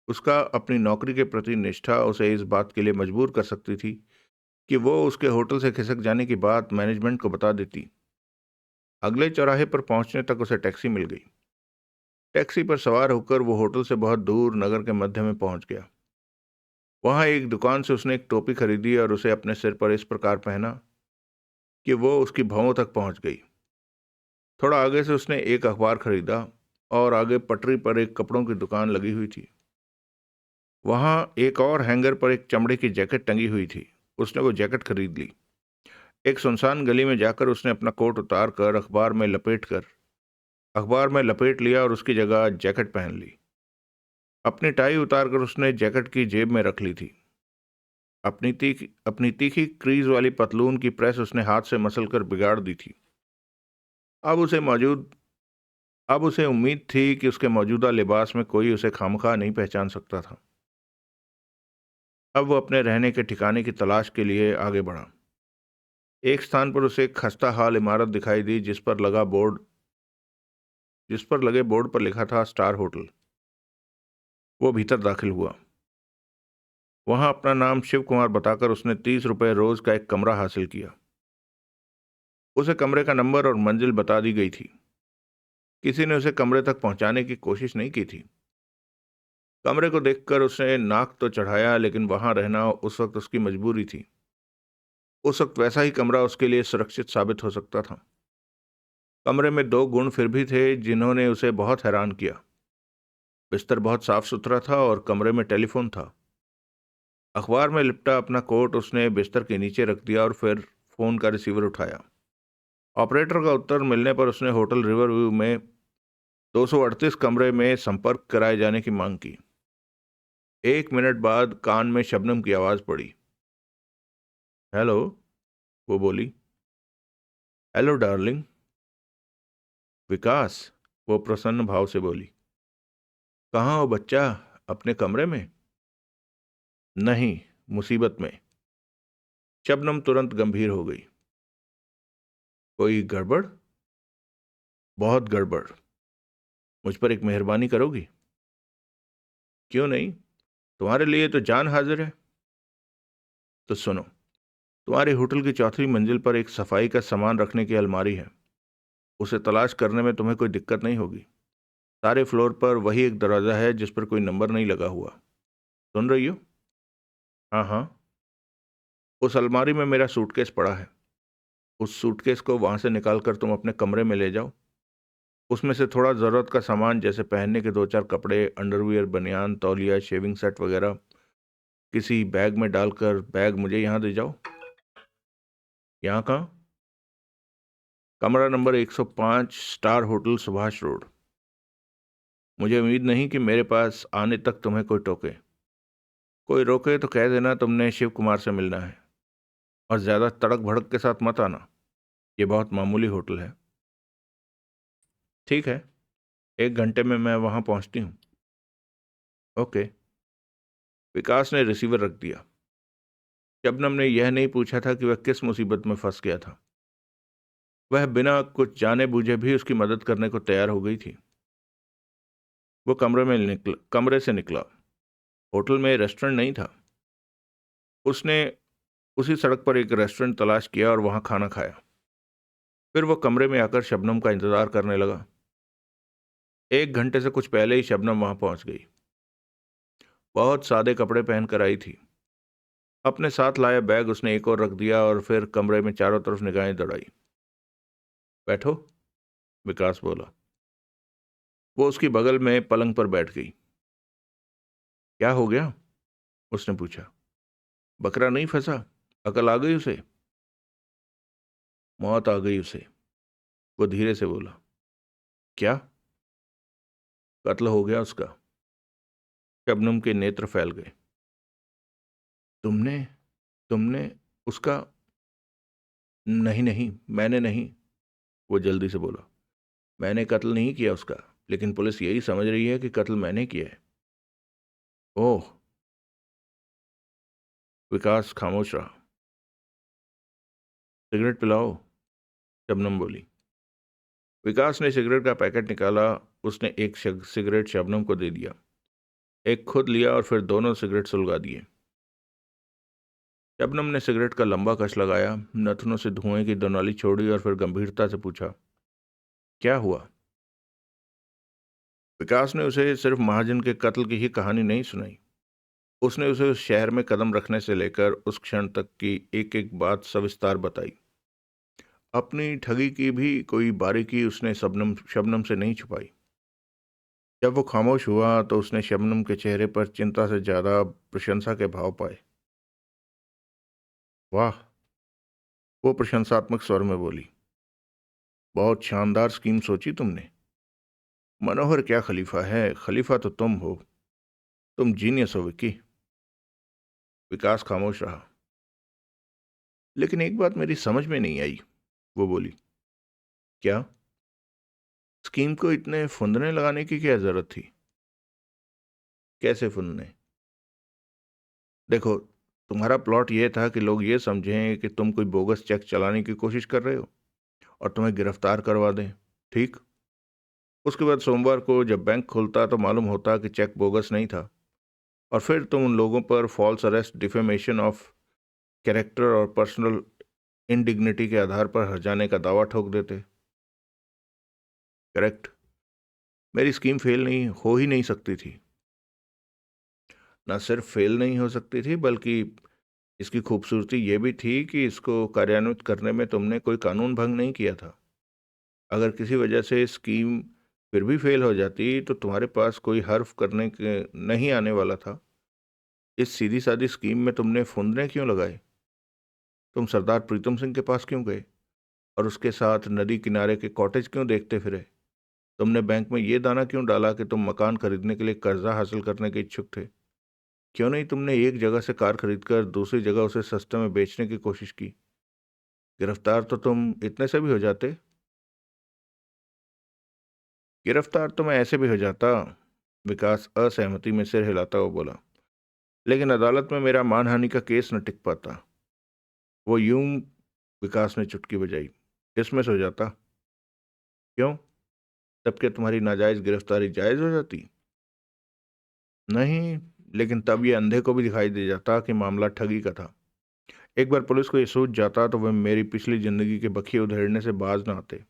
Speaker 1: उसका अपनी नौकरी के प्रति निष्ठा उसे इस बात के लिए मजबूर कर सकती थी कि वो उसके होटल से खिसक जाने की बात मैनेजमेंट को बता देती। अगले चौराहे पर पहुंचने तक उसे टैक्सी मिल गई। टैक्सी पर सवार होकर वो होटल से बहुत दूर नगर के मध्य में पहुंच गया। वहां एक दुकान से उसने एक टोपी खरीदी और उसे अपने सिर पर इस प्रकार पहना कि वो उसकी भौं तक पहुंच गई। थोड़ा आगे से उसने एक अखबार खरीदा और आगे पटरी पर एक कपड़ों की दुकान लगी हुई थी। वहां एक और हैंगर पर एक चमड़े की जैकेट टंगी हुई थी। उसने वो जैकेट खरीद ली। एक सुनसान गली में जाकर उसने अपना कोट उतार कर अखबार में लपेट लिया और उसकी जगह जैकेट पहन ली। अपनी टाई उतारकर उसने जैकेट की जेब में रख ली थी। अपनी तीखी क्रीज वाली पतलून की प्रेस उसने हाथ से मसलकर बिगाड़ दी थी। अब उसे मौजूद अब उसे उम्मीद थी कि उसके मौजूदा लिबास में कोई उसे खामखा नहीं पहचान सकता था। अब वो अपने रहने के ठिकाने की तलाश के लिए आगे बढ़ा। एक स्थान पर उसे एक खस्ता हाल इमारत दिखाई दी जिस पर लगे बोर्ड पर लिखा था स्टार होटल। वो भीतर दाखिल हुआ। वहां अपना नाम शिव कुमार बताकर उसने 30 रुपये रोज का एक कमरा हासिल किया। उसे कमरे का नंबर और मंजिल बता दी गई थी। किसी ने उसे कमरे तक पहुंचाने की कोशिश नहीं की थी। कमरे को देखकर उसने नाक तो चढ़ाया, लेकिन वहां रहना उस वक्त उसकी मजबूरी थी। उस वक्त वैसा ही कमरा उसके लिए सुरक्षित साबित हो सकता था। कमरे में 2 गुण फिर भी थे जिन्होंने उसे बहुत हैरान किया। बिस्तर बहुत साफ सुथरा था और कमरे में टेलीफोन था। अखबार में लिपटा अपना कोट उसने बिस्तर के नीचे रख दिया और फिर फोन का रिसीवर उठाया। ऑपरेटर का उत्तर मिलने पर उसने होटल रिवर व्यू में 238 कमरे में संपर्क कराए जाने की मांग की। 1 मिनट बाद कान में शबनम की आवाज पड़ी। हेलो, वो बोली। Hello darling. विकास, वो प्रसन्न भाव से बोली। कहाँ हो बच्चा? अपने कमरे में? नहीं, मुसीबत में। शबनम तुरंत गंभीर हो गई। कोई गड़बड़? बहुत गड़बड़। मुझ पर एक मेहरबानी करोगी? क्यों नहीं, तुम्हारे लिए तो जान हाजिर है। तो सुनो, तुम्हारे होटल की चौथी मंजिल पर एक सफाई का सामान रखने की अलमारी है। उसे तलाश करने में तुम्हें कोई दिक्कत नहीं होगी। सारे फ्लोर पर वही एक दरवाज़ा है जिस पर कोई नंबर नहीं लगा हुआ। सुन रही हो? हाँ हाँ। उस अलमारी में मेरा सूटकेस पड़ा है। उस सूटकेस को वहां से निकाल कर तुम अपने कमरे में ले जाओ। उसमें से थोड़ा ज़रूरत का सामान जैसे पहनने के 2-4 कपड़े, अंडरवियर, बनियान, तौलिया, शेविंग सेट वगैरह किसी बैग में डालकर बैग मुझे यहाँ दे जाओ। यहाँ कहाँ? कमरा number 105, star hotel, Subhash road. मुझे उम्मीद नहीं कि मेरे पास आने तक तुम्हें कोई टोके। कोई रोके तो कह देना तुमने शिव कुमार से मिलना है, और ज़्यादा तड़क भड़क के साथ मत आना। ये बहुत मामूली होटल है। ठीक है, 1 घंटे में मैं वहाँ पहुँचती हूँ। ओके। विकास ने रिसीवर रख दिया। शबनम ने यह नहीं पूछा था कि वह किस मुसीबत में फंस गया था। वह बिना कुछ जाने बूझे भी उसकी मदद करने को तैयार हो गई थी। वो कमरे से निकला। होटल में रेस्टोरेंट नहीं था। उसने उसी सड़क पर एक रेस्टोरेंट तलाश किया और वहां खाना खाया। फिर वो कमरे में आकर शबनम का इंतजार करने लगा। 1 घंटे से कुछ पहले ही शबनम वहां पहुंच गई। बहुत सादे कपड़े पहनकर आई थी। अपने साथ लाया बैग उसने एक और रख दिया और फिर कमरे में चारों तरफ निगाहें दौड़ाई। बैठो, विकास बोला। वो उसकी बगल में पलंग पर बैठ गई। क्या हो गया? उसने पूछा। बकरा नहीं फंसा? अकल आ गई उसे? मौत आ गई उसे, वो धीरे से बोला। क्या? कत्ल हो गया उसका। शबनम के नेत्र फैल गए। तुमने तुमने उसका? नहीं नहीं, मैंने नहीं, वो जल्दी से बोला। मैंने कत्ल नहीं किया उसका, लेकिन पुलिस यही समझ रही है कि कत्ल मैंने किया है। ओह। विकास खामोश रहा। सिगरेट पिलाओ, शबनम बोली। विकास ने सिगरेट का पैकेट निकाला। उसने एक सिगरेट शबनम को दे दिया, एक खुद लिया और फिर दोनों सिगरेट सुलगा दिए। शबनम ने सिगरेट का लंबा कश लगाया, नथनों से धुएं की दोनाली छोड़ी और फिर गंभीरता से पूछा, क्या हुआ? विकास ने उसे सिर्फ महाजन के कत्ल की ही कहानी नहीं सुनाई। उसने उसे उस शहर में कदम रखने से लेकर उस क्षण तक की एक एक बात सविस्तार बताई। अपनी ठगी की भी कोई बारीकी उसने शबनम शबनम से नहीं छुपाई। जब वो खामोश हुआ तो उसने शबनम के चेहरे पर चिंता से ज्यादा प्रशंसा के भाव पाए। वाह, वो प्रशंसात्मक स्वर में बोली। बहुत शानदार स्कीम सोची तुमने। मनोहर क्या खलीफा है, खलीफा तो तुम हो। तुम जीनियस हो विक्की। विकास खामोश रहा। लेकिन एक बात मेरी समझ में नहीं आई, वो बोली। क्या? स्कीम को इतने फुंदने लगाने की क्या जरूरत थी? कैसे फुंदने? देखो, तुम्हारा प्लॉट ये था कि लोग ये समझें कि तुम कोई बोगस चेक चलाने की कोशिश कर रहे हो और तुम्हें गिरफ्तार करवा दें। ठीक। उसके बाद सोमवार को जब बैंक खुलता तो मालूम होता कि चेक बोगस नहीं था, और फिर तुम उन लोगों पर false arrest, defamation of character और पर्सनल इंडिग्निटी के आधार पर हर्जाने का दावा ठोक देते। करेक्ट। मेरी स्कीम फेल नहीं हो ही नहीं सकती थी। न सिर्फ फेल नहीं हो सकती थी, बल्कि इसकी खूबसूरती ये भी थी कि इसको कार्यान्वित करने में तुमने कोई कानून भंग नहीं किया था। अगर किसी वजह से स्कीम फिर भी फेल हो जाती तो तुम्हारे पास कोई हर्फ करने के नहीं आने वाला था। इस सीधी सादी स्कीम में तुमने फुंदरे क्यों लगाए? तुम सरदार प्रीतम सिंह के पास क्यों गए और उसके साथ नदी किनारे के कॉटेज क्यों देखते फिरे? तुमने बैंक में ये दाना क्यों डाला कि तुम मकान खरीदने के लिए कर्जा हासिल करने के इच्छुक थे? क्यों नहीं तुमने एक जगह से कार खरीदकर दूसरी जगह उसे सस्ते में बेचने की कोशिश की? गिरफ्तार तो तुम इतने से भी हो जाते। गिरफ्तार तो मैं ऐसे भी हो जाता। विकास असहमति में सिर हिलाता हुआ बोला। लेकिन अदालत में मेरा मानहानि का केस न टिक पाता। वो यूं, विकास ने चुटकी बजाई, डिसमिस हो जाता। क्यों? तब क्या तुम्हारी नाजायज गिरफ्तारी जायज हो जाती? नहीं, लेकिन तब ये अंधे को भी दिखाई दे जाता कि मामला ठगी का था। एक बार पुलिस को ये सूझ जाता तो वह मेरी पिछली जिंदगी के बखिए उधेड़ने से बाज न आते।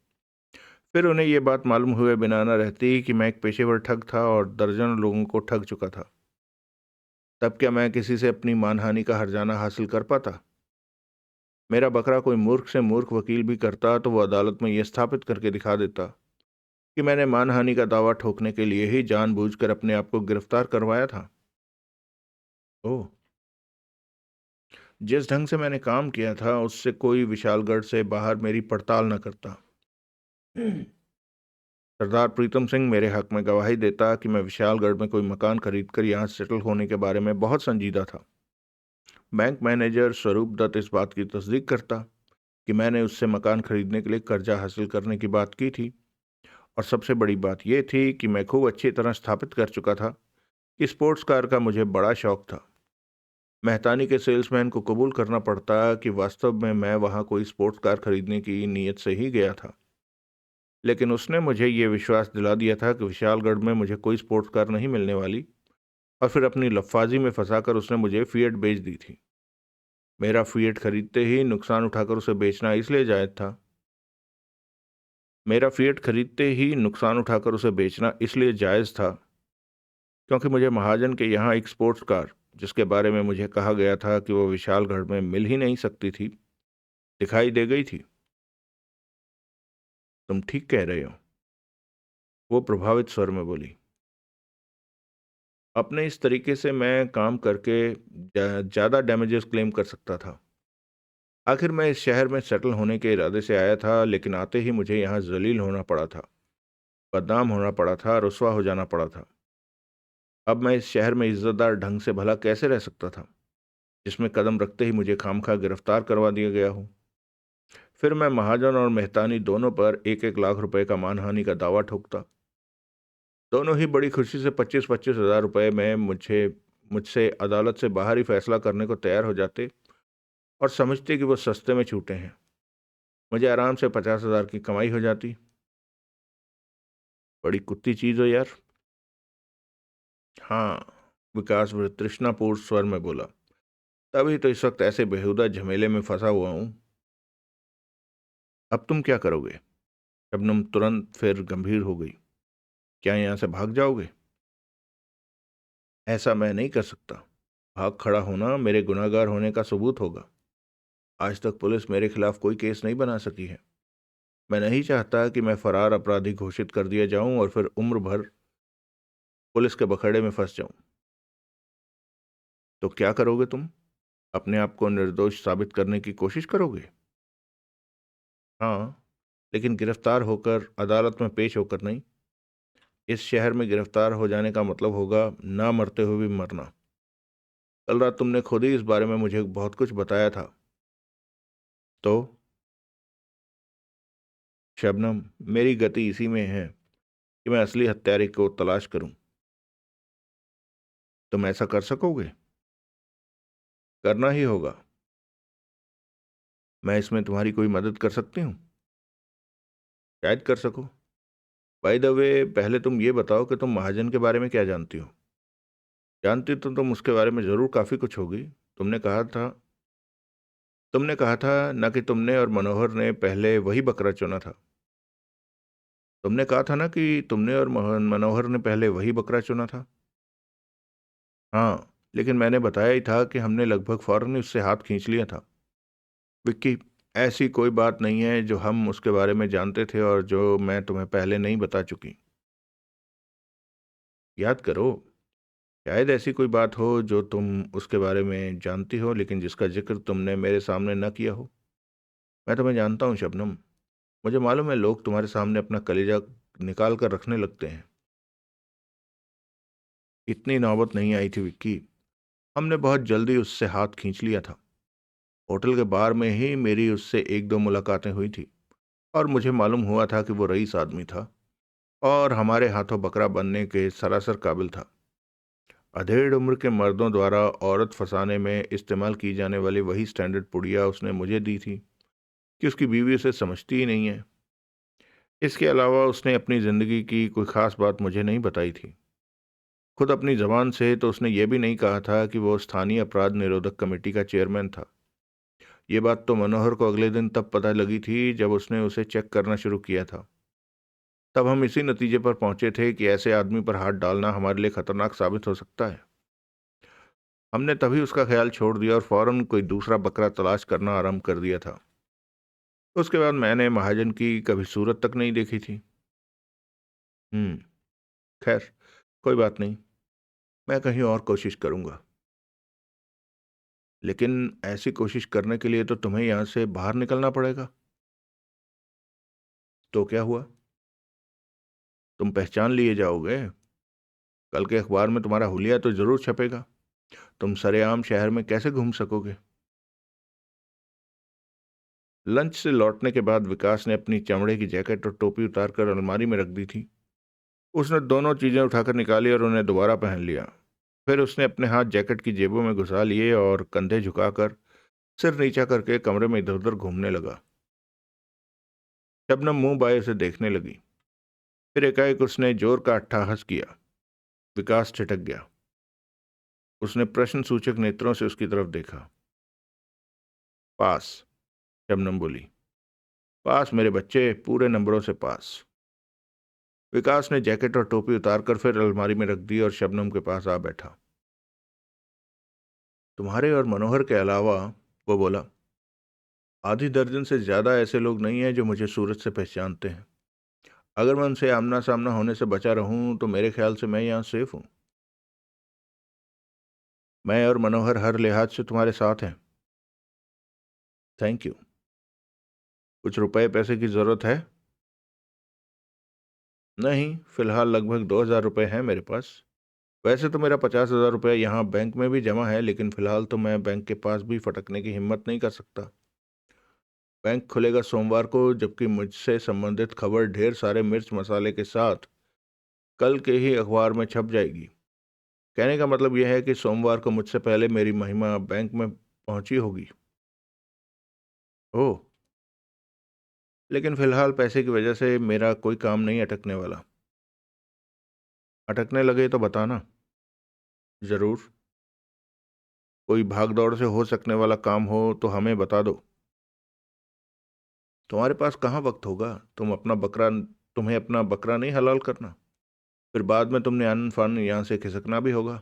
Speaker 1: फिर उन्हें यह बात मालूम हुए बिना न रहती कि मैं एक पेशेवर ठग था और दर्जनों लोगों को ठग चुका था। तब क्या मैं किसी से अपनी मानहानि का हर्जाना हासिल कर पाता? मेरा बकरा कोई मूर्ख से मूर्ख वकील भी करता तो वो अदालत में यह स्थापित करके दिखा देता कि मैंने मानहानि का दावा ठोकने के लिए ही जानबूझकर अपने आप को गिरफ्तार करवाया था। ओह। जिस ढंग से मैंने काम किया था उससे कोई विशालगढ़ से बाहर मेरी पड़ताल न करता। सरदार प्रीतम सिंह मेरे हक में गवाही देता कि मैं विशालगढ़ में कोई मकान खरीदकर यहाँ सेटल होने के बारे में बहुत संजीदा था। बैंक मैनेजर स्वरूप दत्त इस बात की तस्दीक करता कि मैंने उससे मकान खरीदने के लिए कर्जा हासिल करने की बात की थी, और सबसे बड़ी बात यह थी कि मैं खूब अच्छी तरह स्थापित कर चुका था कि स्पोर्ट्स कार का मुझे बड़ा शौक था। मेहतानी के सेल्समैन को कबूल करना पड़ता कि वास्तव में मैं वहाँ कोई स्पोर्ट्स कार खरीदने की नीयत से ही गया था। लेकिन उसने मुझे ये विश्वास दिला दिया था कि विशालगढ़ में मुझे कोई स्पोर्ट्स कार नहीं मिलने वाली, और फिर अपनी लफ्फाजी में फंसाकर उसने मुझे फिएट बेच दी थी। मेरा फिएट खरीदते ही नुकसान उठाकर उसे बेचना इसलिए जायज़ था मेरा फिएट खरीदते ही नुकसान उठाकर उसे बेचना इसलिए जायज़ था क्योंकि मुझे महाजन के यहाँ एक स्पोर्ट्स कार, जिसके बारे में मुझे कहा गया था कि वो विशालगढ़ में मिल ही नहीं सकती थी, दिखाई दे गई थी। तुम ठीक कह रहे हो, वो प्रभावित स्वर में बोली। अपने इस तरीके से मैं काम करके ज़्यादा डैमेजेस क्लेम कर सकता था। आखिर मैं इस शहर में सेटल होने के इरादे से आया था, लेकिन आते ही मुझे यहाँ जलील होना पड़ा था, बदनाम होना पड़ा था, रुस्वा हो जाना पड़ा था। अब मैं इस शहर में इज्जतदार ढंग से भला कैसे रह सकता था, जिसमें कदम रखते ही मुझे खामखा गिरफ्तार करवा दिया गया हो। फिर मैं महाजन और मेहतानी दोनों पर 1-1 लाख रुपए का मानहानि का दावा ठोकता। दोनों ही बड़ी खुशी से 25-25 हज़ार रुपये में मुझसे अदालत से बाहर ही फैसला करने को तैयार हो जाते और समझते कि वो सस्ते में छूटे हैं। मुझे आराम से 50 हज़ार की कमाई हो जाती। बड़ी कुत्ती चीज़ हो यार। हाँ, विकास तृष्णापूर्ण स्वर में बोला। तभी तो इस वक्त ऐसे बेहुदा झमेले में फंसा हुआ हूँ। अब तुम क्या करोगे? शबनम तुरंत फिर गंभीर हो गई। क्या यहाँ से भाग जाओगे? ऐसा मैं नहीं कर सकता। भाग खड़ा होना मेरे गुनाहगार होने का सबूत होगा। आज तक पुलिस मेरे खिलाफ कोई केस नहीं बना सकी है। मैं नहीं चाहता कि मैं फरार अपराधी घोषित कर दिया जाऊं और फिर उम्र भर पुलिस के बखड़े में फंस जाऊं। तो क्या करोगे तुम? अपने आप को निर्दोष साबित करने की कोशिश करोगे? हाँ, लेकिन गिरफ्तार होकर, अदालत में पेश होकर नहीं। इस शहर में गिरफ्तार हो जाने का मतलब होगा ना मरते हुए भी मरना। कल रात तुमने खुद ही इस बारे में मुझे बहुत कुछ बताया था। तो शबनम, मेरी गति इसी में है कि मैं असली हत्यारे को तलाश करूं। तुम ऐसा कर सकोगे? करना ही होगा। मैं इसमें तुम्हारी कोई मदद कर सकती हूँ? शायद कर सको। बाय द वे, पहले तुम ये बताओ कि तुम महाजन के बारे में क्या जानती हो? जानती तो तुम उसके बारे में ज़रूर काफ़ी कुछ होगी। तुमने कहा था तुमने कहा था ना कि तुमने और मनोहर ने पहले वही बकरा चुना था। तुमने कहा था ना कि तुमने और मनोहर ने पहले वही बकरा चुना था। हाँ, लेकिन मैंने बताया ही था कि हमने लगभग फौरन ही उससे हाथ खींच लिया था। विक्की, ऐसी कोई बात नहीं है जो हम उसके बारे में जानते थे और जो मैं तुम्हें पहले नहीं बता चुकी। याद करो, शायद ऐसी कोई बात हो जो तुम उसके बारे में जानती हो लेकिन जिसका जिक्र तुमने मेरे सामने न किया हो। मैं तुम्हें जानता हूँ शबनम। मुझे मालूम है लोग तुम्हारे सामने अपना कलेजा निकाल कर रखने लगते हैं। इतनी नौबत नहीं आई थी विक्की। हमने बहुत जल्दी उससे हाथ खींच लिया था। होटल के बार में ही मेरी उससे 1-2 मुलाकातें हुई थी और मुझे मालूम हुआ था कि वो रईस आदमी था और हमारे हाथों बकरा बनने के सरासर काबिल था। अधेड़ उम्र के मर्दों द्वारा औरत फंसाने में इस्तेमाल की जाने वाली वही स्टैंडर्ड पुड़िया उसने मुझे दी थी कि उसकी बीवी उसे समझती ही नहीं है। इसके अलावा उसने अपनी ज़िंदगी की कोई ख़ास बात मुझे नहीं बताई थी। खुद अपनी ज़बान से तो उसने ये भी नहीं कहा था कि वो स्थानीय अपराध निरोधक कमेटी का चेयरमैन था। ये बात तो मनोहर को अगले दिन तब पता लगी थी जब उसने उसे चेक करना शुरू किया था। तब हम इसी नतीजे पर पहुंचे थे कि ऐसे आदमी पर हाथ डालना हमारे लिए खतरनाक साबित हो सकता है। हमने तभी उसका ख्याल छोड़ दिया और फौरन कोई दूसरा बकरा तलाश करना आरंभ कर दिया था। उसके बाद मैंने महाजन की कभी सूरत तक नहीं देखी थी। हम्म, खैर, कोई बात नहीं। मैं कहीं और कोशिश करूंगा। लेकिन ऐसी कोशिश करने के लिए तो तुम्हें यहाँ से बाहर निकलना पड़ेगा। तो क्या हुआ? तुम पहचान लिए जाओगे। कल के अखबार में तुम्हारा हुलिया तो जरूर छपेगा। तुम सरेआम शहर में कैसे घूम सकोगे? लंच से लौटने के बाद विकास ने अपनी चमड़े की जैकेट और टोपी उतारकर अलमारी में रख दी थी। उसने दोनों चीजें उठाकर निकाली और उन्हें दोबारा पहन लिया। फिर उसने अपने हाथ जैकेट की जेबों में घुसा लिए और कंधे झुकाकर सिर नीचा करके कमरे में इधर उधर घूमने लगा। शबनम मुंह बाएं से देखने लगी। फिर एकाएक उसने जोर का अट्टहास किया। विकास छिटक गया। उसने प्रश्न सूचक नेत्रों से उसकी तरफ देखा। पास, शबनम बोली। पास मेरे बच्चे, पूरे नंबरों से पास। विकास ने जैकेट और टोपी उतारकर फिर अलमारी में रख दी और शबनम के पास आ बैठा। तुम्हारे और मनोहर के अलावा, वो बोला, आधी दर्जन से ज्यादा ऐसे लोग नहीं हैं जो मुझे सूरत से पहचानते हैं। अगर मैं उनसे आमना सामना होने से बचा रहूं तो मेरे ख्याल से मैं यहां सेफ हूं। मैं और मनोहर हर लिहाज से तुम्हारे साथ हैं। Thank you. कुछ रुपए पैसे की जरूरत है? नहीं, फिलहाल लगभग 2,000 रुपये हैं मेरे पास। वैसे तो मेरा 50,000 रुपये यहाँ बैंक में भी जमा है, लेकिन फिलहाल तो मैं बैंक के पास भी फटकने की हिम्मत नहीं कर सकता। बैंक खुलेगा सोमवार को, जबकि मुझसे संबंधित खबर ढेर सारे मिर्च मसाले के साथ कल के ही अखबार में छप जाएगी। कहने का मतलब यह है कि सोमवार को मुझसे पहले मेरी महिमा बैंक में पहुंची होगी। ओह, लेकिन फिलहाल पैसे की वजह से मेरा कोई काम नहीं अटकने वाला। अटकने लगे तो बताना। जरूर। कोई भाग दौड़ से हो सकने वाला काम हो तो हमें बता दो। तुम्हारे पास कहाँ वक्त होगा? तुम्हें अपना बकरा नहीं हलाल करना? फिर बाद में तुमने अन्न फान यहाँ से खिसकना भी होगा।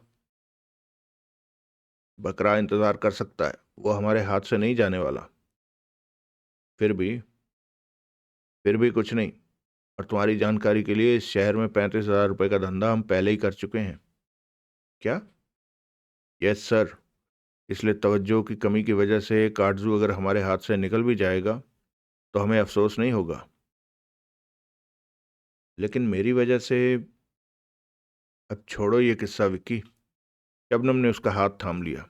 Speaker 1: बकरा इंतजार कर सकता है, वो हमारे हाथ से नहीं जाने वाला। फिर भी कुछ नहीं। और तुम्हारी जानकारी के लिए, इस शहर में 35,000 रुपये का धंधा हम पहले ही कर चुके हैं। क्या? Yes sir. इसलिए तवज्जो की कमी की वजह से काटजू अगर हमारे हाथ से निकल भी जाएगा तो हमें अफसोस नहीं होगा। लेकिन मेरी वजह से। अब छोड़ो ये किस्सा विक्की। शबनम ने उसका हाथ थाम लिया।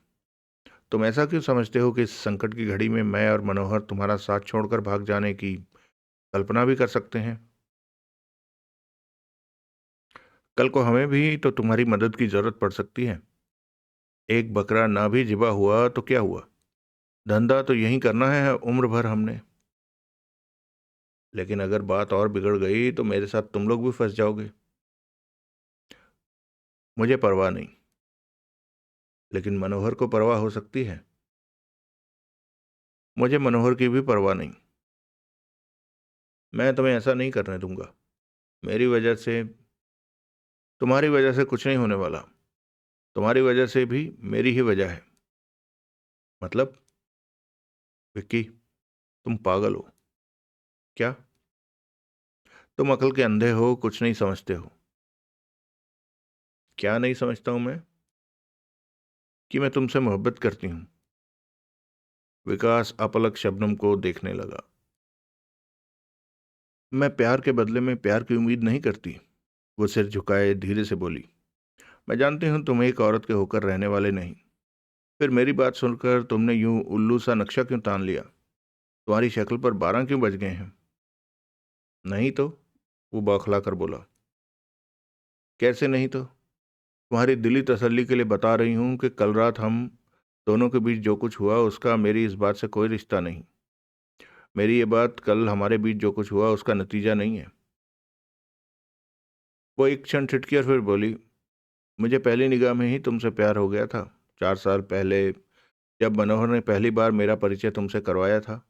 Speaker 1: तुम ऐसा क्यों समझते हो कि इस संकट की घड़ी में मैं और मनोहर तुम्हारा साथ छोड़कर भाग जाने की कल्पना भी कर सकते हैं? कल को हमें भी तो तुम्हारी मदद की जरूरत पड़ सकती है। एक बकरा ना भी जिबा हुआ तो क्या हुआ? धंधा तो यही करना है उम्र भर हमने। लेकिन अगर बात और बिगड़ गई तो मेरे साथ तुम लोग भी फंस जाओगे। मुझे परवाह नहीं, लेकिन मनोहर को परवाह हो सकती है। मुझे मनोहर की भी परवाह नहीं। मैं तुम्हें ऐसा नहीं करने दूंगा। मेरी वजह से तुम्हारी वजह से कुछ नहीं होने वाला। तुम्हारी वजह से भी मेरी ही वजह है। मतलब? विक्की, तुम पागल हो क्या? तुम अकल के अंधे हो, कुछ नहीं समझते हो। क्या नहीं समझता हूं मैं? कि मैं तुमसे मोहब्बत करती हूं। विकास अपलक शबनम को देखने लगा। मैं प्यार के बदले में प्यार की उम्मीद नहीं करती। वो सिर झुकाए धीरे से बोली। मैं जानती हूं तुम एक औरत के होकर रहने वाले नहीं। फिर मेरी बात सुनकर तुमने यूं उल्लू सा नक्शा क्यों तान लिया? तुम्हारी शक्ल पर 12 क्यों बज गए हैं? नहीं तो, वो बौखला कर बोला। कैसे नहीं तो? तुम्हारी दिली तसल्ली के लिए बता रही हूं कि कल रात हम दोनों के बीच जो कुछ हुआ उसका मेरी इस बात से कोई रिश्ता नहीं। मेरी ये बात कल हमारे बीच जो कुछ हुआ उसका नतीजा नहीं है। वो एक क्षण ठिठकी और फिर बोली, मुझे पहली निगाह में ही तुमसे प्यार हो गया था। 4 साल पहले जब मनोहर ने पहली बार मेरा परिचय तुमसे करवाया था,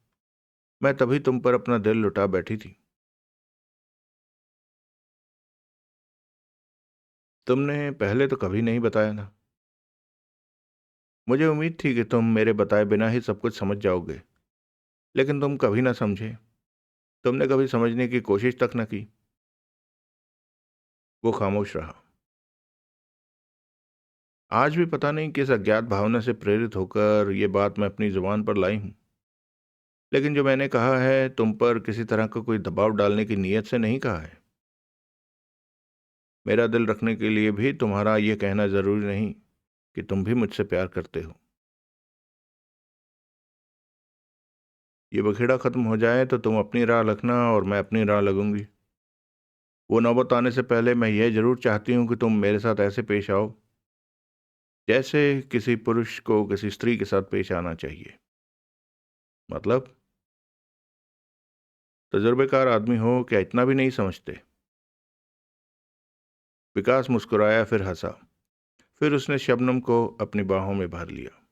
Speaker 1: मैं तभी तुम पर अपना दिल लुटा बैठी थी। तुमने पहले तो कभी नहीं बताया ना। मुझे उम्मीद थी कि तुम मेरे बताए बिना ही सब कुछ समझ जाओगे, लेकिन तुम कभी ना समझे। तुमने कभी समझने की कोशिश तक न की। वो खामोश रहा। आज भी पता नहीं किस अज्ञात भावना से प्रेरित होकर ये बात मैं अपनी जुबान पर लाई हूं, लेकिन जो मैंने कहा है तुम पर किसी तरह का कोई दबाव डालने की नीयत से नहीं कहा है। मेरा दिल रखने के लिए भी तुम्हारा ये कहना जरूरी नहीं कि तुम भी मुझसे प्यार करते हो। ये बखेड़ा खत्म हो जाए तो तुम अपनी राह रखना और मैं अपनी राह लगूंगी। वो नौबत आने से पहले मैं यह जरूर चाहती हूँ कि तुम मेरे साथ ऐसे पेश आओ जैसे किसी पुरुष को किसी स्त्री के साथ पेश आना चाहिए। मतलब तजुर्बेकार आदमी हो क्या इतना भी नहीं समझते? विकास मुस्कुराया, फिर हंसा। फिर उसने शबनम को अपनी बाहों में भर लिया।